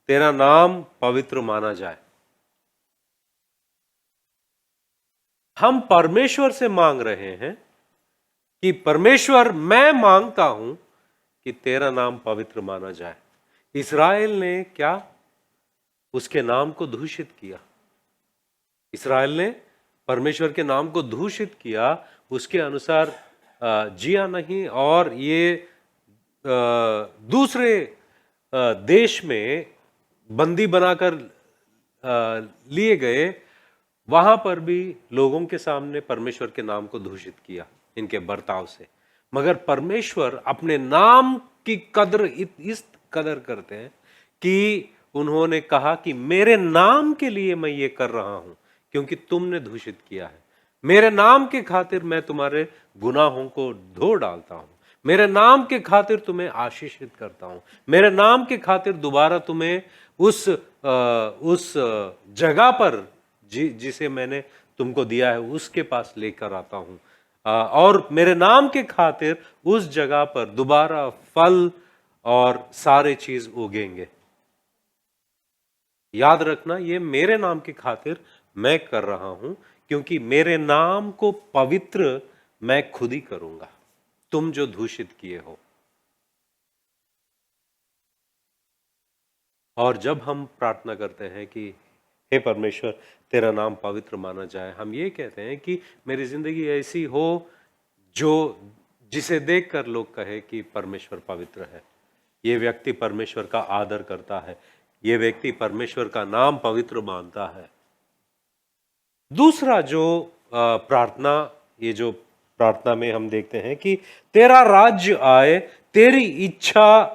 तेरा नाम पवित्र माना जाए। हम परमेश्वर से मांग रहे हैं कि परमेश्वर, मैं मांगता हूं कि तेरा नाम पवित्र माना जाए। इस्राएल ने क्या उसके नाम को दूषित किया? इस्राएल ने परमेश्वर के नाम को दूषित किया, उसके अनुसार जिया नहीं, और ये दूसरे देश में बंदी बनाकर लिए गए, वहां पर भी लोगों के सामने परमेश्वर के नाम को दूषित किया इनके बर्ताव से। मगर परमेश्वर अपने नाम की कदर इस कदर करते हैं कि उन्होंने कहा कि मेरे नाम के लिए मैं ये कर रहा हूं, क्योंकि तुमने दूषित किया है। मेरे नाम के खातिर मैं तुम्हारे गुनाहों को धो डालता हूं, मेरे नाम के खातिर तुम्हें आशीषित करता हूं, मेरे नाम के खातिर दोबारा तुम्हें उस जगह पर जिसे मैंने तुमको दिया है उसके पास लेकर आता हूं, और मेरे नाम के खातिर उस जगह पर दोबारा फल और सारे चीज उगेंगे। याद रखना, ये मेरे नाम के खातिर मैं कर रहा हूं, क्योंकि मेरे नाम को पवित्र मैं खुद ही करूंगा, तुम जो दूषित किए हो। और जब हम प्रार्थना करते हैं कि हे परमेश्वर तेरा नाम पवित्र माना जाए, हम ये कहते हैं कि मेरी जिंदगी ऐसी हो जो जिसे देखकर लोग कहे कि परमेश्वर पवित्र है, ये व्यक्ति परमेश्वर का आदर करता है, ये व्यक्ति परमेश्वर का नाम पवित्र मानता है। दूसरा जो प्रार्थना, ये जो प्रार्थना में हम देखते हैं कि तेरा राज्य आए, तेरी इच्छा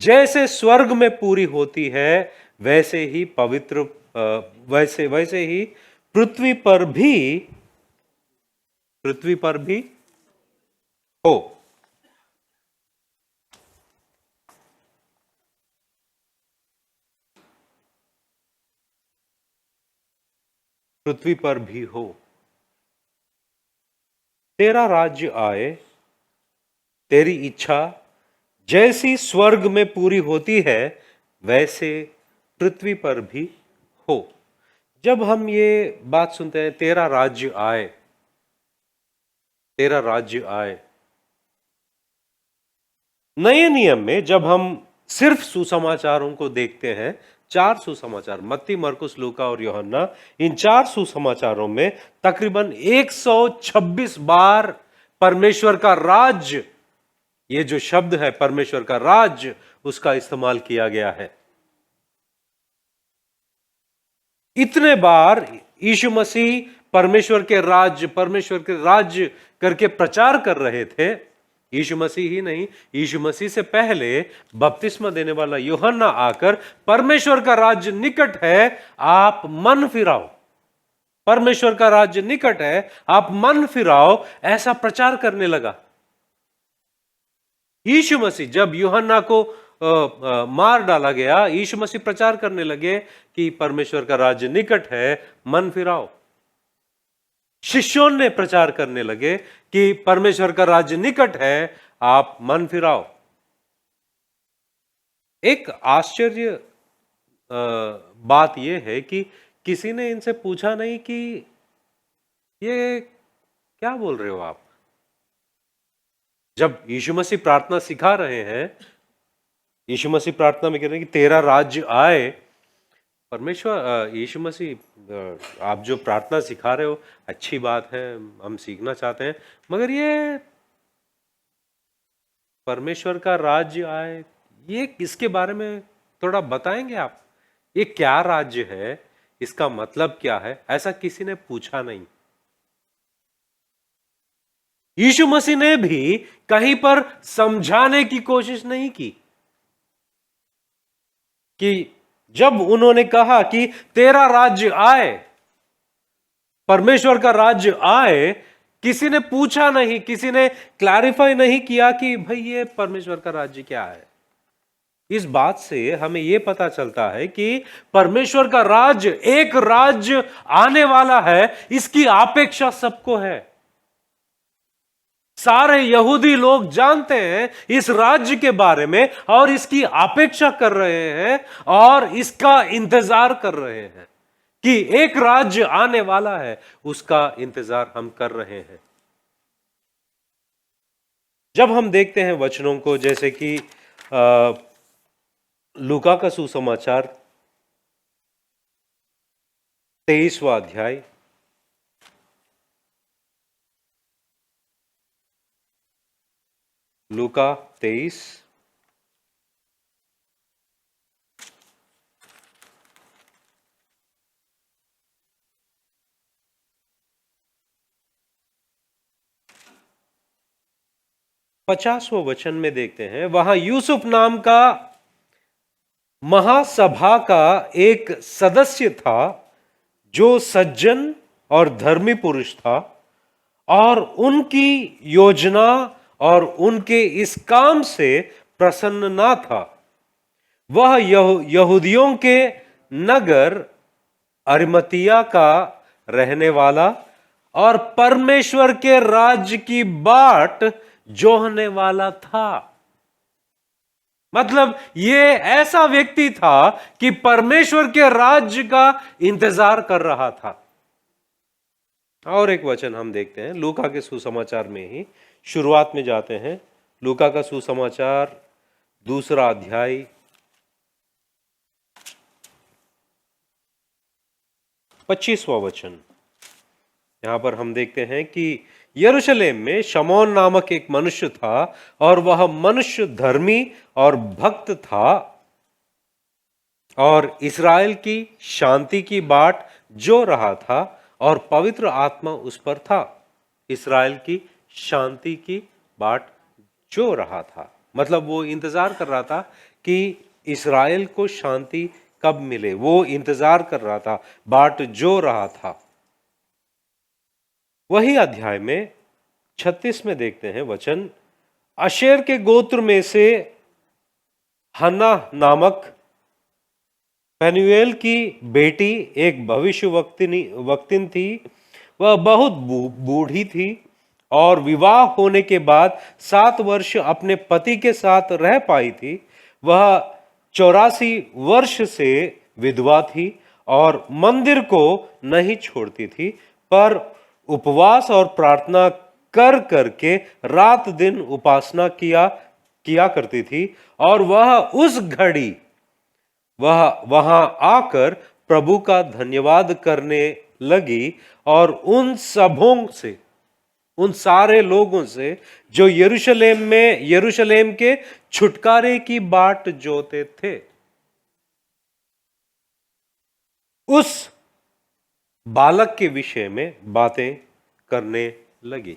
जैसे स्वर्ग में पूरी होती है वैसे ही पवित्र वैसे ही पृथ्वी पर भी हो। पृथ्वी पर भी हो। तेरा राज्य आए, तेरी इच्छा जैसी स्वर्ग में पूरी होती है वैसे पृथ्वी पर भी हो। जब हम ये बात सुनते हैं, तेरा राज्य आए, तेरा राज्य आए, नए नियम में जब हम सिर्फ सुसमाचारों को देखते हैं, 4 सुसमाचार, मत्ती, मरकुस, लूका और यूहन्ना, इन 4 सुसमाचारों में तकरीबन 126 बार परमेश्वर का राज्य, ये जो शब्द है परमेश्वर का राज्य, उसका इस्तेमाल किया गया है। इतने बार यीशु मसीह परमेश्वर के राज्य करके प्रचार कर रहे थे। यीशु मसीह ही नहीं, यीशु मसीह से पहले बपतिस्मा देने वाला यूहन्ना आकर परमेश्वर का राज्य निकट है, आप मन फिराओ, परमेश्वर का राज्य निकट है, आप मन फिराओ, ऐसा प्रचार करने लगा। यीशु मसीह, जब यूहन्ना को मार डाला गया, यीशु मसीह प्रचार करने लगे कि परमेश्वर का राज्य निकट है, मन फिराओ। शिष्यों ने प्रचार करने लगे कि परमेश्वर का राज्य निकट है, आप मन फिराओ। एक आश्चर्य बात यह है कि किसी ने इनसे पूछा नहीं कि ये क्या बोल रहे हो आप। जब यीशु मसीह प्रार्थना सिखा रहे हैं, यीशु मसीह प्रार्थना में कह रहे हैं कि तेरा राज्य आए, परमेश्वर यीशु मसीह आप जो प्रार्थना सिखा रहे हो अच्छी बात है, हम सीखना चाहते हैं, मगर ये परमेश्वर का राज्य आए, ये किसके बारे में थोड़ा बताएंगे आप? ये क्या राज्य है, इसका मतलब क्या है? ऐसा किसी ने पूछा नहीं। यीशु मसीह ने भी कहीं पर समझाने की कोशिश नहीं की कि जब उन्होंने कहा कि तेरा राज्य आए, परमेश्वर का राज्य आए, किसी ने पूछा नहीं, किसी ने क्लैरिफाई नहीं किया कि भाई ये परमेश्वर का राज्य क्या है। इस बात से हमें यह पता चलता है कि परमेश्वर का राज्य, एक राज्य आने वाला है, इसकी अपेक्षा सबको है। सारे यहूदी लोग जानते हैं इस राज्य के बारे में और इसकी अपेक्षा कर रहे हैं और इसका इंतजार कर रहे हैं कि एक राज्य आने वाला है, उसका इंतजार हम कर रहे हैं। जब हम देखते हैं वचनों को, जैसे कि लूका का सुसमाचार 23वां अध्याय, लूका 23, पचासवें वचन में देखते हैं, वहां यूसुफ नाम का महासभा का एक सदस्य था जो सज्जन और धर्मी पुरुष था, और उनकी योजना और उनके इस काम से प्रसन्न ना था। वह यहूदियों के नगर अरिमतिया का रहने वाला और परमेश्वर के राज्य की बाट जोहने वाला था। मतलब ये ऐसा व्यक्ति था कि परमेश्वर के राज्य का इंतजार कर रहा था। और एक वचन हम देखते हैं लूका के सुसमाचार में ही, शुरुआत में जाते हैं। लूका का सुसमाचार 2 अध्याय 25वां वचन। यहां पर हम देखते हैं कि यरूशलेम में शमौन नामक एक मनुष्य था, और वह मनुष्य धर्मी और भक्त था और इस्राएल की शांति की बाट जो रहा था, और पवित्र आत्मा उस पर था। इस्राएल की शांति की बाट जो रहा था, मतलब वो इंतजार कर रहा था कि इस्राएल को शांति कब मिले, वो इंतजार कर रहा था, बाट जो रहा था। वही अध्याय में 36 में देखते हैं वचन, आशेर के गोत्र में से हन्ना नामक पेनुएल की बेटी एक भविष्य वक्तिन थी। वह बहुत बूढ़ी थी और विवाह होने के बाद 7 वर्ष अपने पति के साथ रह पाई थी। वह 84 वर्ष से विधवा थी और मंदिर को नहीं छोड़ती थी, पर उपवास और प्रार्थना कर करके रात दिन उपासना किया करती थी। और वह उस घड़ी वह वहां आकर प्रभु का धन्यवाद करने लगी, और उन सबों से, उन सारे लोगों से जो यरूशलेम के छुटकारे की बाट जोते थे, उस बालक के विषय में बातें करने लगी।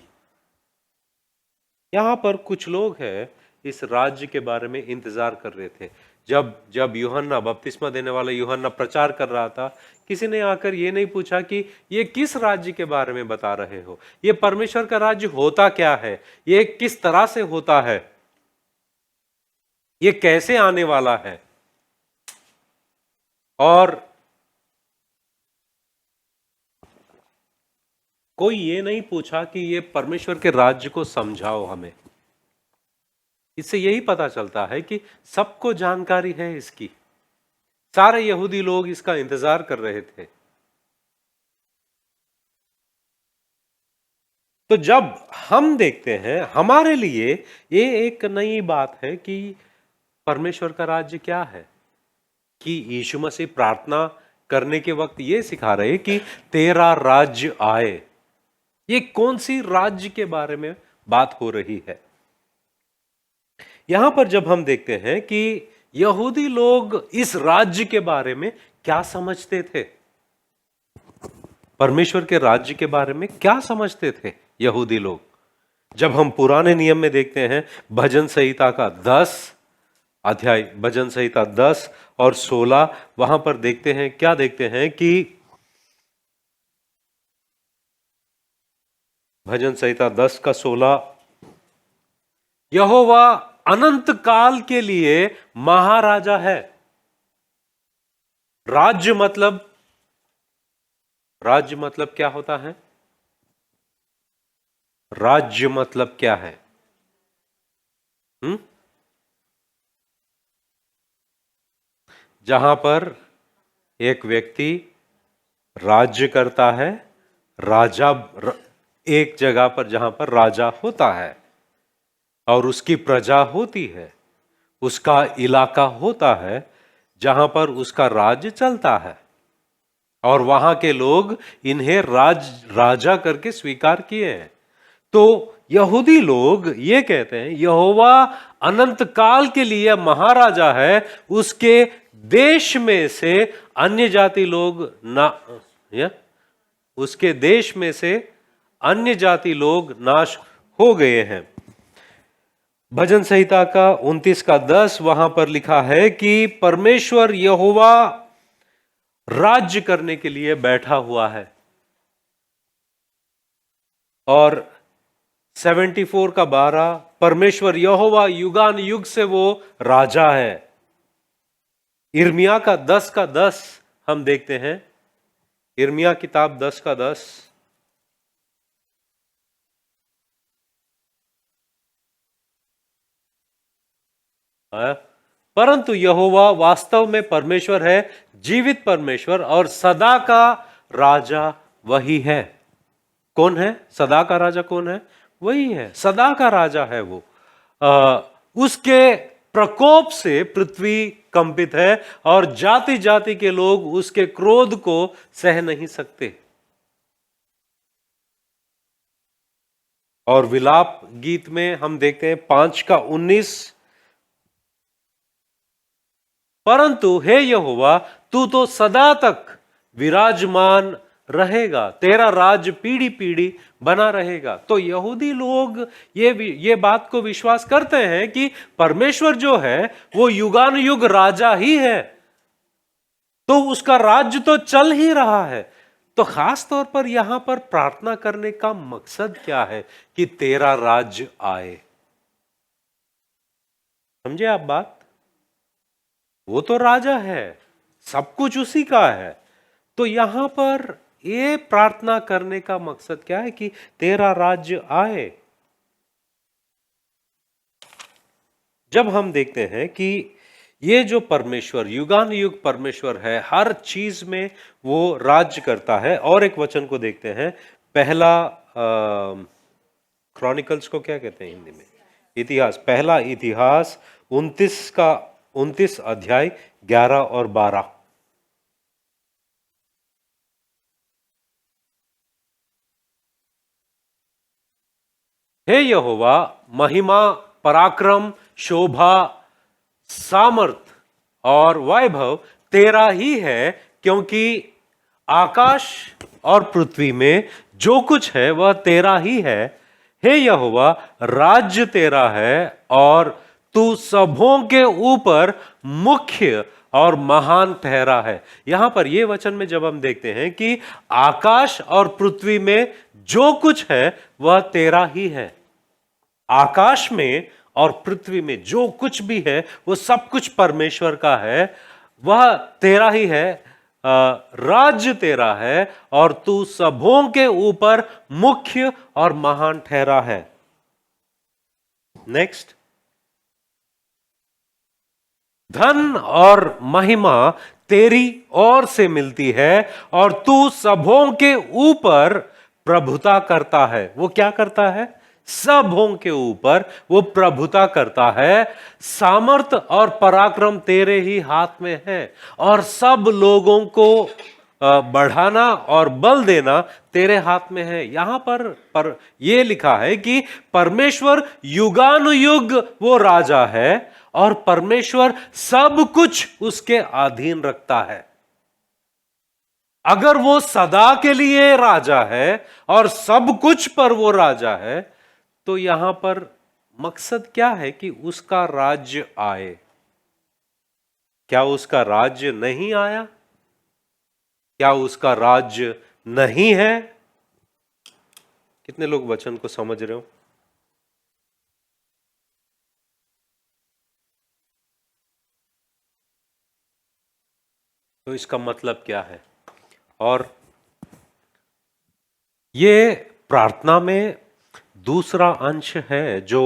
यहां पर कुछ लोग हैं इस राज्य के बारे में इंतजार कर रहे थे। जब यूहन्ना, बपतिस्मा देने वाला यूहन्ना प्रचार कर रहा था, किसी ने आकर ये नहीं पूछा कि ये किस राज्य के बारे में बता रहे हो, ये परमेश्वर का राज्य होता क्या है, ये किस तरह से होता है, ये कैसे आने वाला है। और कोई ये नहीं पूछा कि ये परमेश्वर के राज्य को समझाओ हमें। इससे यही पता चलता है कि सबको जानकारी है इसकी, सारे यहूदी लोग इसका इंतजार कर रहे थे। तो जब हम देखते हैं, हमारे लिए ये एक नई बात है कि परमेश्वर का राज्य क्या है, कि यीशु मसीह प्रार्थना करने के वक्त ये सिखा रहे कि तेरा राज्य आए। ये कौन सी राज्य के बारे में बात हो रही है? यहां पर जब हम देखते हैं कि यहूदी लोग इस राज्य के बारे में क्या समझते थे, परमेश्वर के राज्य के बारे में क्या समझते थे यहूदी लोग, जब हम पुराने नियम में देखते हैं भजन संहिता का 10 अध्याय, भजन संहिता 10 और 16, वहां पर देखते हैं, क्या देखते हैं कि भजन संहिता 10 का 16, यहोवा अनंत काल के लिए महाराजा है। राज्य मतलब क्या होता है? राज्य मतलब क्या है? जहां पर एक व्यक्ति राज्य करता है, राजा एक जगह पर जहां पर राजा होता है और उसकी प्रजा होती है, उसका इलाका होता है जहां पर उसका राज्य चलता है और वहां के लोग इन्हें राजा करके स्वीकार किए हैं। तो यहूदी लोग ये कहते हैं यहोवा अनंत काल के लिए महाराजा है, उसके देश में से अन्य जाति लोग ना या उसके देश में से अन्य जाति लोग नाश हो गए हैं। भजन संहिता का 29 का 10 वहां पर लिखा है कि परमेश्वर यहोवा राज्य करने के लिए बैठा हुआ है। और 74 का 12 परमेश्वर यहोवा युगान युग से वो राजा है। इर्मिया का 10 का 10 हम देखते हैं, इर्मिया किताब 10 का 10। परंतु यहोवा वास्तव में परमेश्वर है, जीवित परमेश्वर और सदा का राजा वही है। कौन है सदा का राजा? कौन है? वही है, सदा का राजा है वो। उसके प्रकोप से पृथ्वी कंपित है और जाति जाति के लोग उसके क्रोध को सह नहीं सकते। और विलाप गीत में हम देखते हैं 5 का 19, परंतु हे यहोवा तू तो सदा तक विराजमान रहेगा, तेरा राज पीढ़ी पीढ़ी बना रहेगा। तो यहूदी लोग ये बात को विश्वास करते हैं कि परमेश्वर जो है वो युगान युग राजा ही है, तो उसका राज्य तो चल ही रहा है। तो खास तौर पर यहां पर प्रार्थना करने का मकसद क्या है कि तेरा राज्य आए। समझे आप बात? वो तो राजा है, सब कुछ उसी का है। तो यहां पर ये प्रार्थना करने का मकसद क्या है कि तेरा राज्य आए। जब हम देखते हैं कि ये जो परमेश्वर युगान युग परमेश्वर है, हर चीज में वो राज्य करता है। और एक वचन को देखते हैं, पहला क्रॉनिकल्स को क्या कहते हैं हिंदी में? इतिहास, पहला इतिहास 29 अध्याय 11 और 12। हे यहोवा महिमा, पराक्रम, शोभा, सामर्थ और वैभव तेरा ही है, क्योंकि आकाश और पृथ्वी में जो कुछ है वह तेरा ही है। हे यहोवा राज्य तेरा है और तू सबों के ऊपर मुख्य और महान ठहरा है। यहां पर यह वचन में जब हम देखते हैं कि आकाश और पृथ्वी में जो कुछ है वह तेरा ही है, आकाश में और पृथ्वी में जो कुछ भी है वो सब कुछ परमेश्वर का है, वह तेरा ही है, राज्य तेरा है और तू सबों के ऊपर मुख्य और महान ठहरा है। नेक्स्ट, धन और महिमा तेरी ओर से मिलती है और तू सबों के ऊपर प्रभुता करता है। वो क्या करता है? सबों के ऊपर वो प्रभुता करता है। सामर्थ और पराक्रम तेरे ही हाथ में है और सब लोगों को बढ़ाना और बल देना तेरे हाथ में है। यहां पर यह लिखा है कि परमेश्वर युगानुयुग वो राजा है और परमेश्वर सब कुछ उसके अधीन रखता है। अगर वो सदा के लिए राजा है और सब कुछ पर वो राजा है, तो यहां पर मकसद क्या है कि उसका राज्य आए। क्या उसका राज्य नहीं आया? क्या उसका राज्य नहीं है? कितने लोग वचन को समझ रहे हो? तो इसका मतलब क्या है? और ये प्रार्थना में दूसरा अंश है जो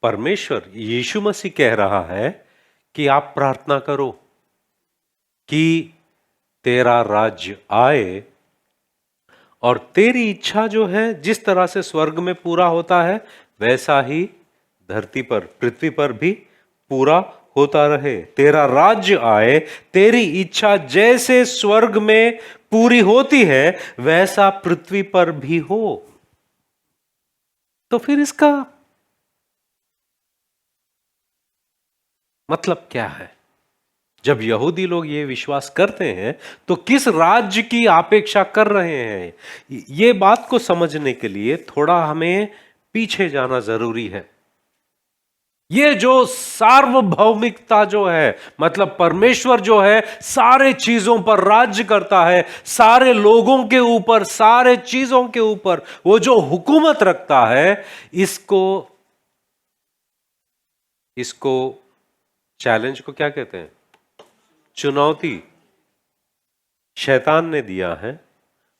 परमेश्वर यीशु मसीह कह रहा है कि आप प्रार्थना करो कि तेरा राज्य आए और तेरी इच्छा जो है जिस तरह से स्वर्ग में पूरा होता है वैसा ही धरती पर, पृथ्वी पर भी पूरा होता रहे। तेरा राज्य आए, तेरी इच्छा जैसे स्वर्ग में पूरी होती है वैसा पृथ्वी पर भी हो। तो फिर इसका मतलब क्या है? जब यहूदी लोग ये विश्वास करते हैं तो किस राज्य की अपेक्षा कर रहे हैं? ये बात को समझने के लिए थोड़ा हमें पीछे जाना जरूरी है। ये जो सार्वभौमिकता जो है, मतलब परमेश्वर जो है सारे चीजों पर राज्य करता है, सारे लोगों के ऊपर, सारे चीजों के ऊपर वो जो हुकूमत रखता है, इसको चैलेंज को क्या कहते हैं? चुनौती शैतान ने दिया है।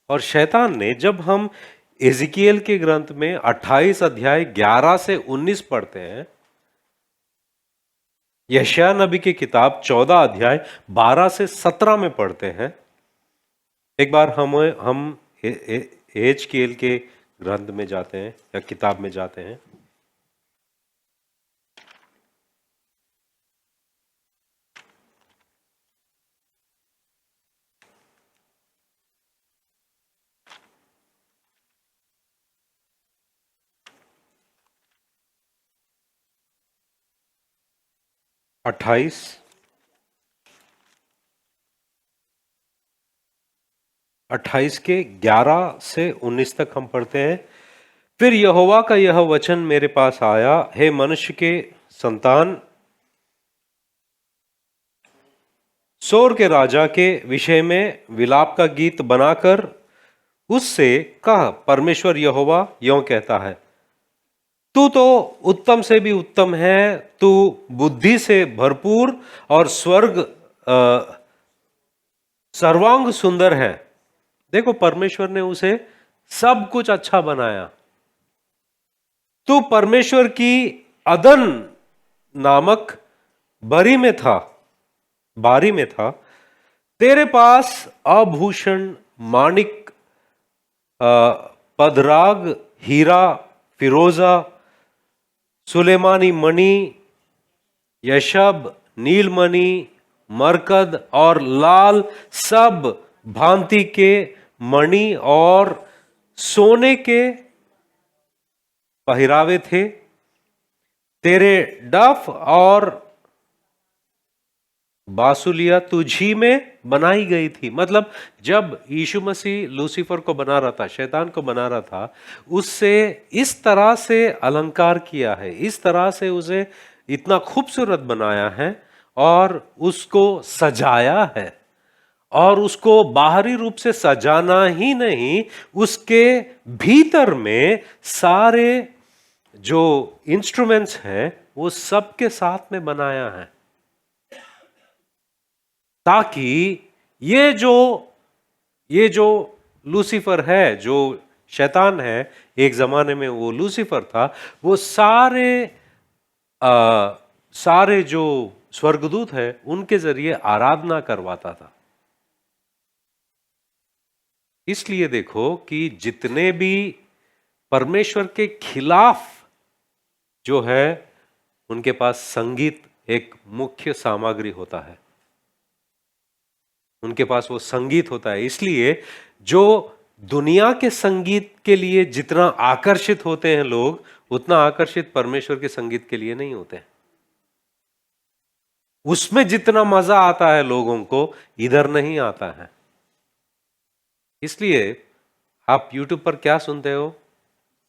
और शैतान ने, जब हम एजिकियल के ग्रंथ में 28 अध्याय 11 से 19 पढ़ते हैं, यशायाह नबी की किताब 14 अध्याय 12 से 17 में पढ़ते हैं। एक बार हम एजिकियल के ग्रंथ में जाते हैं या किताब में जाते हैं। अट्ठाईस के 11 से 19 तक हम पढ़ते हैं। फिर यहोवा का यह वचन मेरे पास आया, हे मनुष्य के संतान, सोर के राजा के विषय में विलाप का गीत बनाकर उससे कह, परमेश्वर यहोवा यों कहता है, तू तो उत्तम से भी उत्तम है, तू बुद्धि से भरपूर और सर्वांग सुंदर है। देखो, परमेश्वर ने उसे सब कुछ अच्छा बनाया। तू परमेश्वर की अदन नामक बारी में था। तेरे पास आभूषण, माणिक, पदराग, हीरा, फिरोजा, सुलेमानी मणि, यशब, नीलमणि, मरकद और लाल सब भांति के मणि और सोने के पहरावे थे। तेरे डफ और बासुलिया तुझी में बनाई गई थी। मतलब जब यीशु मसीह लूसीफर को बना रहा था, शैतान को बना रहा था, उससे इस तरह से अलंकार किया है, इस तरह से उसे इतना खूबसूरत बनाया है और उसको सजाया है। और उसको बाहरी रूप से सजाना ही नहीं, उसके भीतर में सारे जो इंस्ट्रूमेंट्स हैं वो सबके साथ में बनाया है, ताकि ये जो लूसीफर है, जो शैतान है, एक जमाने में वो लूसीफर था, वो सारे जो स्वर्गदूत है उनके जरिए आराधना करवाता था। इसलिए देखो कि जितने भी परमेश्वर के खिलाफ जो है उनके पास संगीत एक मुख्य सामग्री होता है, उनके पास वो संगीत होता है। इसलिए जो दुनिया के संगीत के लिए जितना आकर्षित होते हैं लोग, उतना आकर्षित परमेश्वर के संगीत के लिए नहीं होते हैं। उसमें जितना मजा आता है लोगों को, इधर नहीं आता है। इसलिए आप YouTube पर क्या सुनते हो,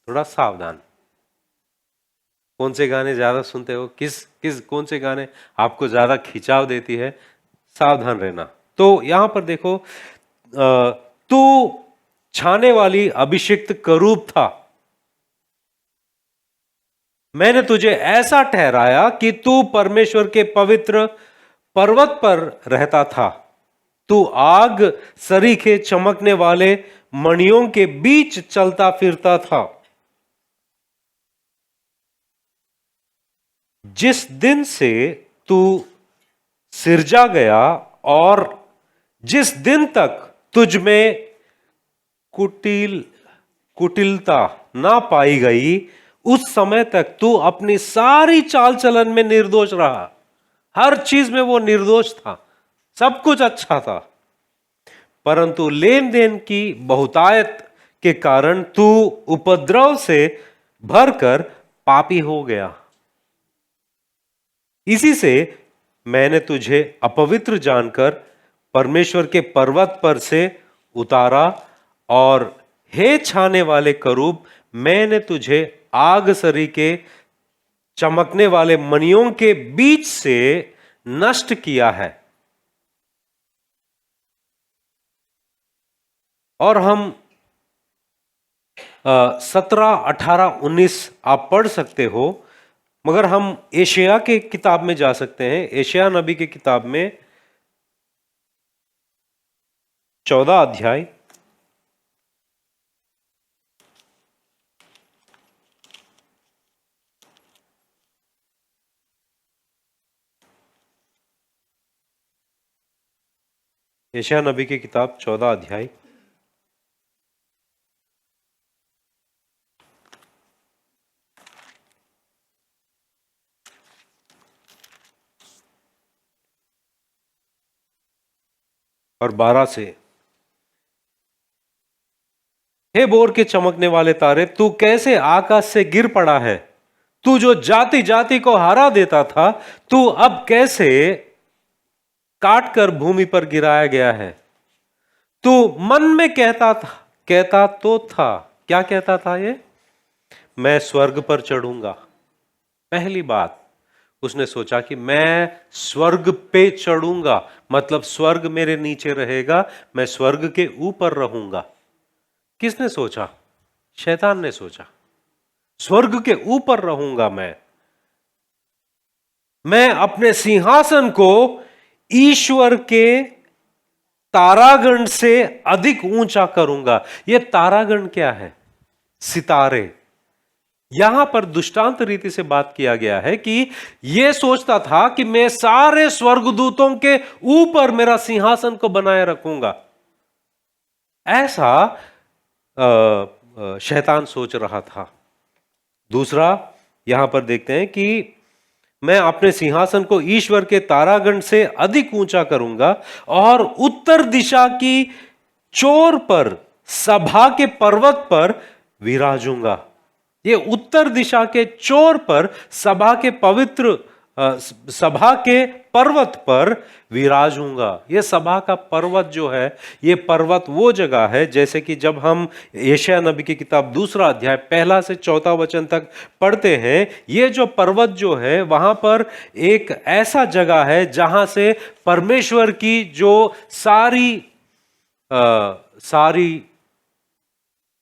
थोड़ा सावधान। कौन से गाने ज्यादा सुनते हो, कौन से गाने आपको ज्यादा खिंचाव देती है, सावधान रहना। तो यहां पर देखो, तू छाने वाली अभिषिक्त करूब था, मैंने तुझे ऐसा ठहराया कि तू परमेश्वर के पवित्र पर्वत पर रहता था। तू आग सरीखे चमकने वाले मणियों के बीच चलता फिरता था। जिस दिन से तू सिरजा गया और जिस दिन तक तुझ में कुटिलता ना पाई गई, उस समय तक तू अपनी सारी चाल चलन में निर्दोष रहा। हर चीज में वो निर्दोष था, सब कुछ अच्छा था, परंतु लेन देन की बहुतायत के कारण तू उपद्रव से भरकर पापी हो गया। इसी से मैंने तुझे अपवित्र जानकर परमेश्वर के पर्वत पर से उतारा, और हे छाने वाले करूब, मैंने तुझे आग सरी के चमकने वाले मणियों के बीच से नष्ट किया है। और हम 17, 18, 19 आप पढ़ सकते हो, मगर हम एशिया के किताब में जा सकते हैं। एशिया नबी की किताब में 14 अध्याय, एशिया नबी की किताब 14 अध्याय और 12 से। हे बोर के चमकने वाले तारे, तू कैसे आकाश से गिर पड़ा है? तू जो जाति जाति को हरा देता था, तू अब कैसे काट कर भूमि पर गिराया गया है? तू मन में कहता तो था, क्या कहता था ये? मैं स्वर्ग पर चढ़ूंगा। पहली बात उसने सोचा कि मैं स्वर्ग पे चढ़ूंगा, मतलब स्वर्ग मेरे नीचे रहेगा, मैं स्वर्ग के ऊपर रहूंगा। किसने सोचा? शैतान ने सोचा, स्वर्ग के ऊपर रहूंगा मैं अपने सिंहासन को ईश्वर के तारागण से अधिक ऊंचा करूंगा। यह तारागण क्या है? सितारे। यहां पर दृष्टांत रीति से बात किया गया है कि यह सोचता था कि मैं सारे स्वर्गदूतों के ऊपर मेरा सिंहासन को बनाए रखूंगा। ऐसा शैतान सोच रहा था। दूसरा यहां पर देखते हैं कि मैं अपने सिंहासन को ईश्वर के तारागण से अधिक ऊंचा करूंगा और उत्तर दिशा की चोर पर सभा के पर्वत पर विराजूंगा। ये उत्तर दिशा के चोर पर सभा के सभा के पर्वत पर विराजूंगा। ये सभा का पर्वत जो है, ये पर्वत वो जगह है, जैसे कि जब हम यशायाह नबी की किताब 2 अध्याय 1 से 4 वचन तक पढ़ते हैं, ये जो पर्वत जो है वहां पर एक ऐसा जगह है जहां से परमेश्वर की जो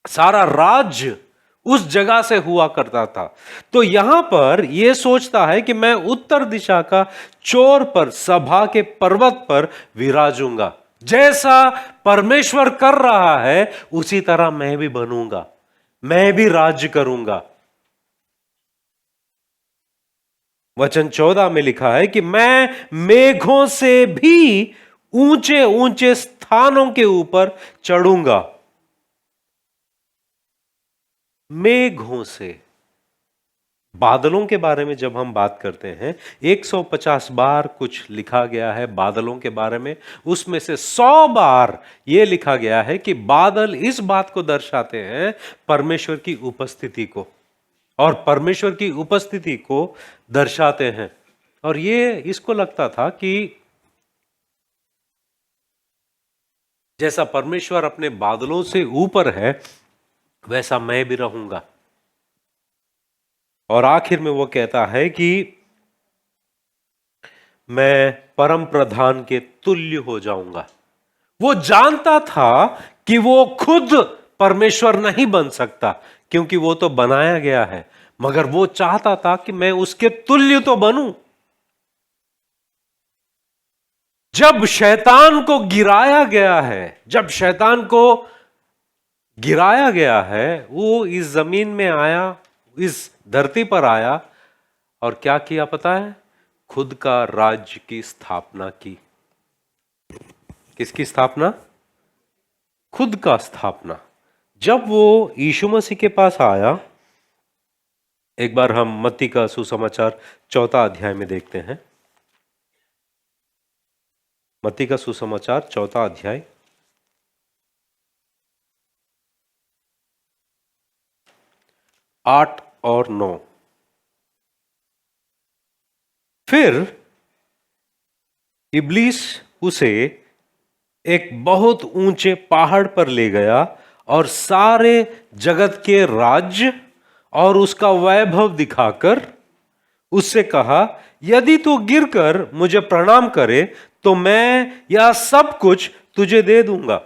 सारा राज्य उस जगह से हुआ करता था। तो यहां पर यह सोचता है कि मैं उत्तर दिशा का चोर पर सभा के पर्वत पर विराजूंगा। जैसा परमेश्वर कर रहा है उसी तरह मैं भी बनूंगा, मैं भी राज्य करूंगा। वचन 14 में लिखा है कि मैं मेघों से भी ऊंचे ऊंचे स्थानों के ऊपर चढ़ूंगा। मेघों से, बादलों के बारे में जब हम बात करते हैं 150 बार कुछ लिखा गया है बादलों के बारे में, उसमें से 100 बार यह लिखा गया है कि बादल इस बात को दर्शाते हैं परमेश्वर की उपस्थिति को, और परमेश्वर की उपस्थिति को दर्शाते हैं। और ये इसको लगता था कि जैसा परमेश्वर अपने बादलों से ऊपर है वैसा मैं भी रहूंगा। और आखिर में वो कहता है कि मैं परम प्रधान के तुल्य हो जाऊंगा। वो जानता था कि वो खुद परमेश्वर नहीं बन सकता, क्योंकि वो तो बनाया गया है, मगर वो चाहता था कि मैं उसके तुल्य तो बनूं। जब शैतान को गिराया गया है, जब शैतान को गिराया गया है, वो इस जमीन में आया, इस धरती पर आया, और क्या किया पता है? खुद का राज्य की स्थापना की। किसकी स्थापना? खुद का स्थापना। जब वो यीशु मसीह के पास आया, एक बार हम मत्ती का सुसमाचार 4 अध्याय में देखते हैं। मत्ती का सुसमाचार 4 अध्याय 8 और 9। फिर इब्लीस उसे एक बहुत ऊंचे पहाड़ पर ले गया और सारे जगत के राज्य और उसका वैभव दिखाकर उससे कहा, यदि तू गिरकर मुझे प्रणाम करे तो मैं यह सब कुछ तुझे दे दूंगा।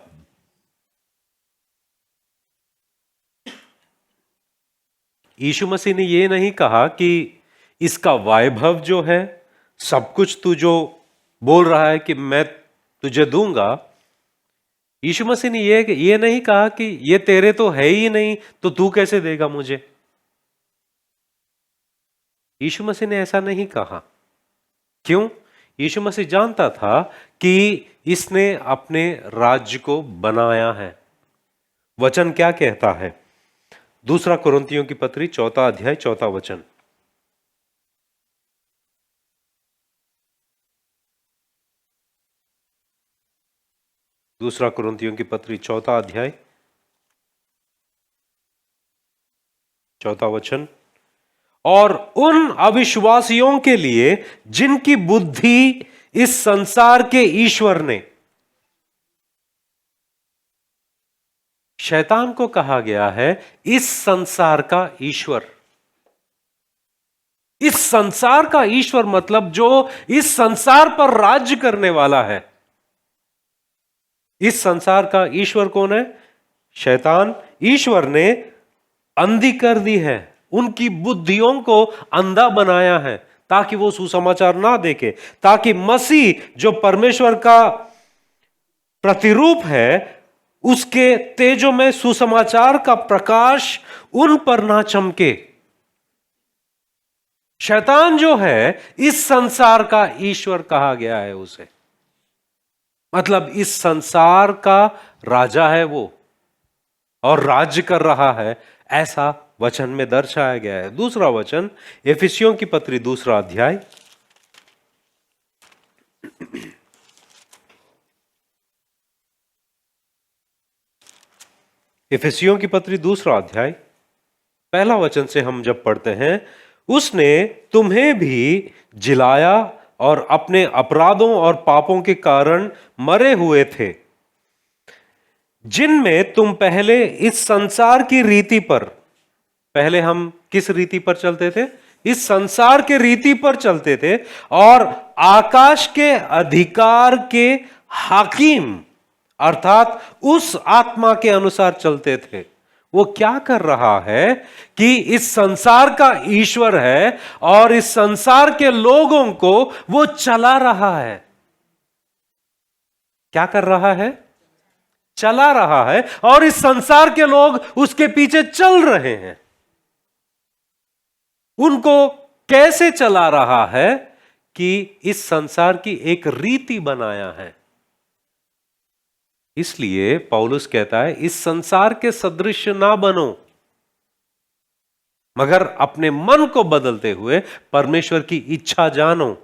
यीशु मसीह ने यह नहीं कहा कि इसका वैभव जो है, सब कुछ तू जो बोल रहा है कि मैं तुझे दूंगा, यीशु मसीह ने ये नहीं कहा कि ये तेरे तो है ही नहीं तो तू कैसे देगा मुझे। यीशु मसीह ने ऐसा नहीं कहा। क्यों? यीशु मसीह जानता था कि इसने अपने राज्य को बनाया है। वचन क्या कहता है? दूसरा कुरिन्थियों की पत्री 4 अध्याय 4 वचन। दूसरा कुरिन्थियों की पत्री 4 अध्याय 4 वचन। और उन अविश्वासियों के लिए जिनकी बुद्धि इस संसार के ईश्वर ने, शैतान को कहा गया है इस संसार का ईश्वर। इस संसार का ईश्वर मतलब जो इस संसार पर राज्य करने वाला है। इस संसार का ईश्वर कौन है? शैतान। ईश्वर ने अंधी कर दी है, उनकी बुद्धियों को अंधा बनाया है ताकि वो सुसमाचार ना देखे, ताकि मसीह जो परमेश्वर का प्रतिरूप है उसके तेजो में सुसमाचार का प्रकाश उन पर ना चमके। शैतान जो है इस संसार का ईश्वर कहा गया है उसे, मतलब इस संसार का राजा है वो और राज्य कर रहा है, ऐसा वचन में दर्शाया गया है। दूसरा वचन एफिसियों की पत्री 2 अध्याय एफिसियों की पत्री 2 अध्याय पहला वचन से हम जब पढ़ते हैं, उसने तुम्हें भी जिलाया और अपने अपराधों और पापों के कारण मरे हुए थे, जिनमें तुम पहले इस संसार की रीति पर, पहले हम किस रीति पर चलते थे? इस संसार के रीति पर चलते थे और आकाश के अधिकार के हाकिम अर्थात उस आत्मा के अनुसार चलते थे। वो क्या कर रहा है कि इस संसार का ईश्वर है और इस संसार के लोगों को वो चला रहा है। क्या कर रहा है? चला रहा है और इस संसार के लोग उसके पीछे चल रहे हैं। उनको कैसे चला रहा है? कि इस संसार की एक रीति बनाया है। इसलिए पौलुस कहता है इस संसार के सदृश ना बनो, मगर अपने मन को बदलते हुए परमेश्वर की इच्छा जानो।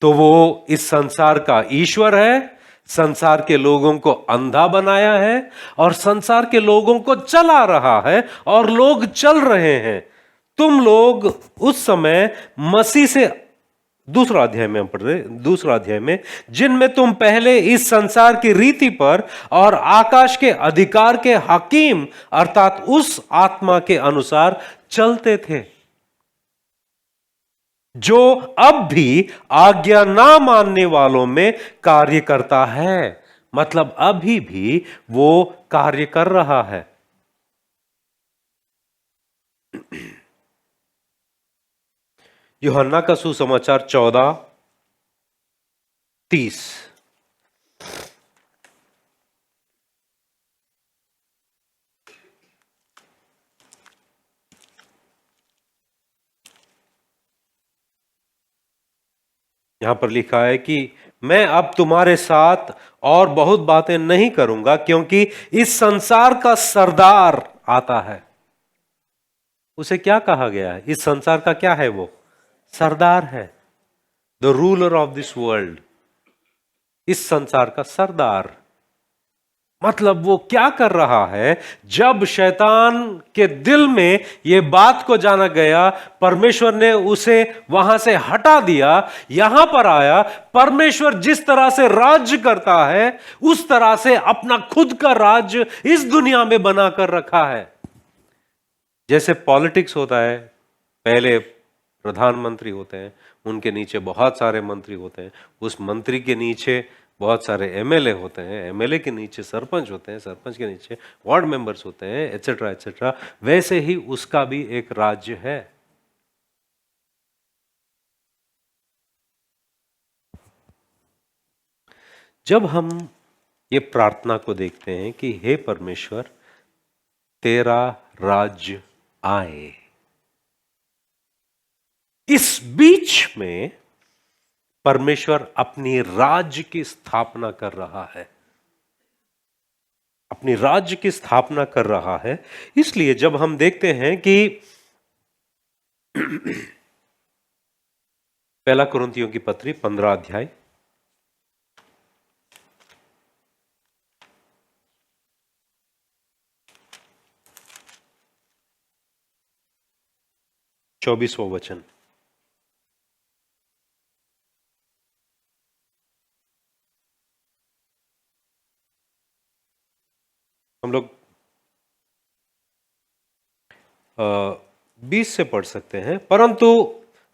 तो वो इस संसार का ईश्वर है, संसार के लोगों को अंधा बनाया है और संसार के लोगों को चला रहा है और लोग चल रहे हैं। तुम लोग उस समय मसीह से, दूसरा अध्याय में हम पढ़ रहे, दूसरा अध्याय में, जिनमें तुम पहले इस संसार की रीति पर और आकाश के अधिकार के हकीम अर्थात उस आत्मा के अनुसार चलते थे, जो अब भी आज्ञा ना मानने वालों में कार्य करता है। मतलब अभी भी वो कार्य कर रहा है। यूहन्ना का सुसमाचार 14:30। यहां पर लिखा है कि मैं अब तुम्हारे साथ और बहुत बातें नहीं करूंगा, क्योंकि इस संसार का सरदार आता है। उसे क्या कहा गया है? इस संसार का क्या है? वो सरदार है, the ruler of this world, इस संसार का सरदार। मतलब वो क्या कर रहा है? जब शैतान के दिल में यह बात को जाना गया, परमेश्वर ने उसे वहां से हटा दिया, यहां पर आया। परमेश्वर जिस तरह से राज्य करता है, उस तरह से अपना खुद का राज्य इस दुनिया में बनाकर रखा है। जैसे पॉलिटिक्स होता है, पहले प्रधानमंत्री होते हैं, उनके नीचे बहुत सारे मंत्री होते हैं, उस मंत्री के नीचे बहुत सारे एमएलए होते हैं, एमएलए के नीचे सरपंच होते हैं, सरपंच के नीचे वार्ड मेंबर्स होते हैं, एटसेट्रा एटसेट्रा। वैसे ही उसका भी एक राज्य है। जब हम ये प्रार्थना को देखते हैं कि हे परमेश्वर, तेरा राज्य आए, इस बीच में परमेश्वर अपनी राज्य की स्थापना कर रहा है, अपनी राज्य की स्थापना कर रहा है। इसलिए जब हम देखते हैं कि पहला कुरिन्थियों की पत्री 15 अध्याय 24वां वचन। हम लोग 20 से पढ़ सकते हैं। परंतु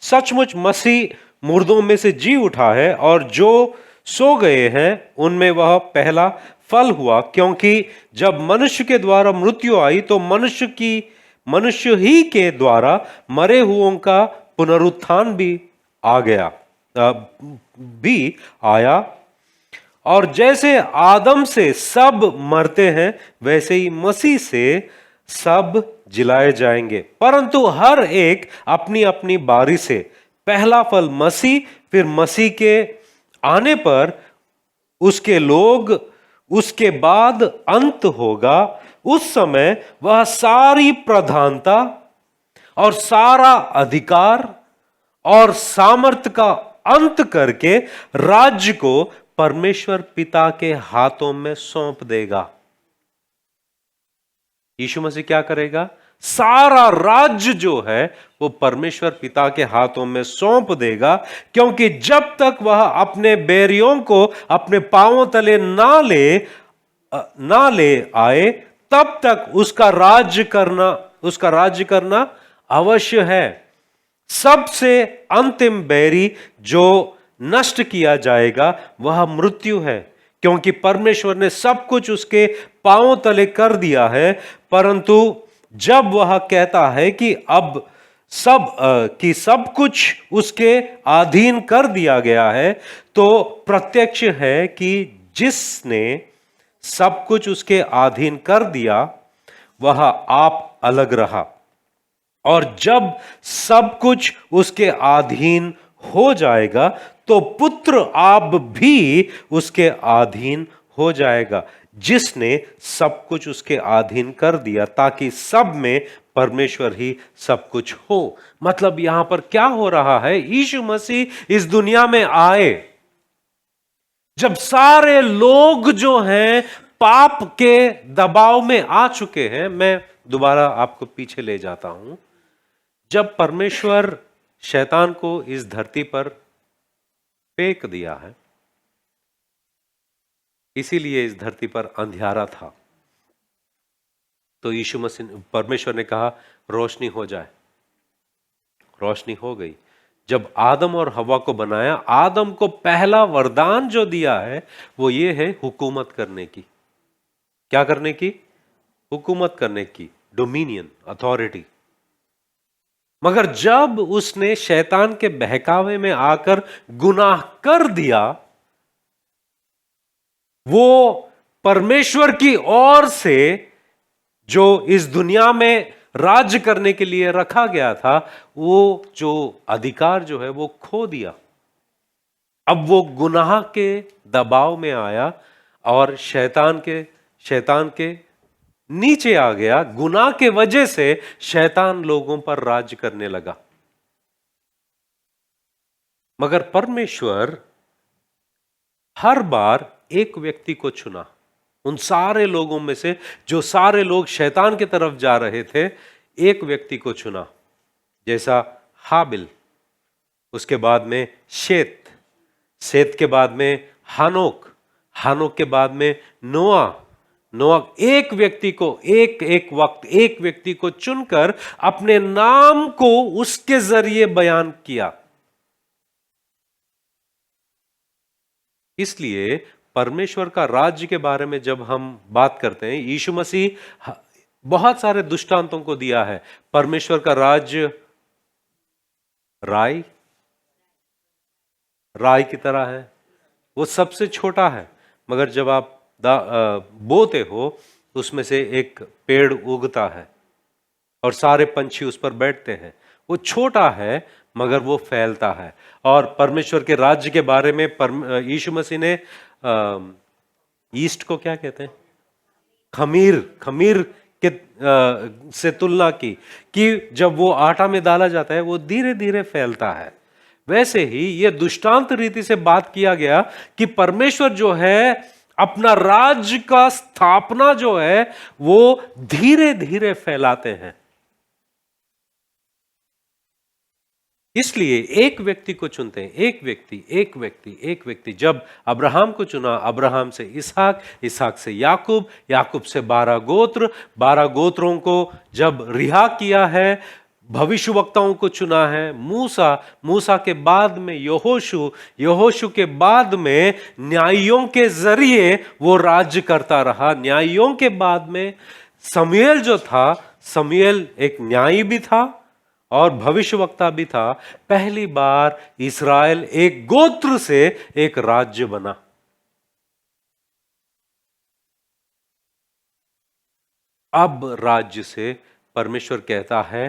सचमुच मसीह मुर्दों में से जी उठा है, और जो सो गए हैं उनमें वह पहला फल हुआ, क्योंकि जब मनुष्य के द्वारा मृत्यु आई तो मनुष्य ही के द्वारा मरे हुओं का पुनरुत्थान भी आया। और जैसे आदम से सब मरते हैं, वैसे ही मसीह से सब जिलाए जाएंगे, परंतु हर एक अपनी अपनी बारी से। पहला फल मसीह, फिर मसीह के आने पर उसके बाद अंत होगा। उस समय वह सारी प्रधानता और सारा अधिकार और सामर्थ का अंत करके राज्य को परमेश्वर पिता के हाथों में सौंप देगा। यीशु मसीह क्या करेगा? सारा राज्य जो है वो परमेश्वर पिता के हाथों में सौंप देगा, क्योंकि जब तक वह अपने बैरियों को अपने पांवों तले ना ले आए, तब तक उसका राज्य करना अवश्य है। सबसे अंतिम बैरी जो नष्ट किया जाएगा वह मृत्यु है, क्योंकि परमेश्वर ने सब कुछ उसके पांवों तले कर दिया है। परंतु जब वह कहता है कि अब सब कुछ उसके अधीन कर दिया गया है, तो प्रत्यक्ष है कि जिसने सब कुछ उसके अधीन कर दिया वह आप अलग रहा, और जब सब कुछ उसके अधीन हो जाएगा तो पुत्र आप भी उसके अधीन हो जाएगा, जिसने सब कुछ उसके अधीन कर दिया, ताकि सब में परमेश्वर ही सब कुछ हो। मतलब यहां पर क्या हो रहा है? यीशु मसीह इस दुनिया में आए जब सारे लोग जो हैं पाप के दबाव में आ चुके हैं। मैं दोबारा आपको पीछे ले जाता हूं। जब परमेश्वर शैतान को इस धरती पर फेंक दिया है, इसीलिए इस धरती पर अंधियारा था, तो यीशु मसीह परमेश्वर ने कहा रोशनी हो जाए, रोशनी हो गई। जब आदम और हवा को बनाया, आदम को पहला वरदान जो दिया है वो ये है हुकूमत करने की। क्या करने की? हुकूमत करने की, डोमिनियन, अथॉरिटी। मगर जब उसने शैतान के बहकावे में आकर गुनाह कर दिया, वो परमेश्वर की ओर से जो इस दुनिया में राज्य करने के लिए रखा गया था, वो जो अधिकार जो है वो खो दिया। अब वो गुनाह के दबाव में आया और शैतान के नीचे आ गया। गुनाह के वजह से शैतान लोगों पर राज करने लगा। मगर परमेश्वर हर बार एक व्यक्ति को चुना। उन सारे लोगों में से जो सारे लोग शैतान की तरफ जा रहे थे, एक व्यक्ति को चुना। जैसा हाबिल, उसके बाद में शेत, शेत के बाद में हानोक, हानोक के बाद में नोआ, नोआ, एक व्यक्ति को एक वक्त एक व्यक्ति को चुनकर अपने नाम को उसके जरिए बयान किया। इसलिए परमेश्वर का राज्य के बारे में जब हम बात करते हैं, यीशु मसीह बहुत सारे दृष्टांतों को दिया है। परमेश्वर का राज्य राई की तरह है, वो सबसे छोटा है, मगर जब आप बोते हो तो उसमें से एक पेड़ उगता है और सारे पंछी उस पर बैठते हैं। वो छोटा है मगर वो फैलता है। और परमेश्वर के राज्य के बारे में यीशु मसीह ने ईस्ट को क्या कहते हैं, खमीर के से तुलना की कि जब वो आटा में डाला जाता है वो धीरे धीरे फैलता है। वैसे ही ये दृष्टांत रीति से बात किया गया कि परमेश्वर जो है अपना राज्य का स्थापना जो है वो धीरे धीरे फैलाते हैं। इसलिए एक व्यक्ति को चुनते हैं, एक व्यक्ति। जब अब्राहम को चुना, अब्राहम से इसहाक, इसहाक से याकूब, याकूब से 12 गोत्र, 12 गोत्रों को जब रिहा किया है, भविष्यवक्ताओं को चुना है, मूसा, मूसा के बाद में यहोशू, यहोशू के बाद में न्यायियों के जरिए वो राज्य करता रहा। न्यायियों के बाद में शमूएल जो था, शमूएल एक न्यायी भी था और भविष्यवक्ता भी था। पहली बार इस्राएल एक गोत्र से एक राज्य बना। अब राज्य से परमेश्वर कहता है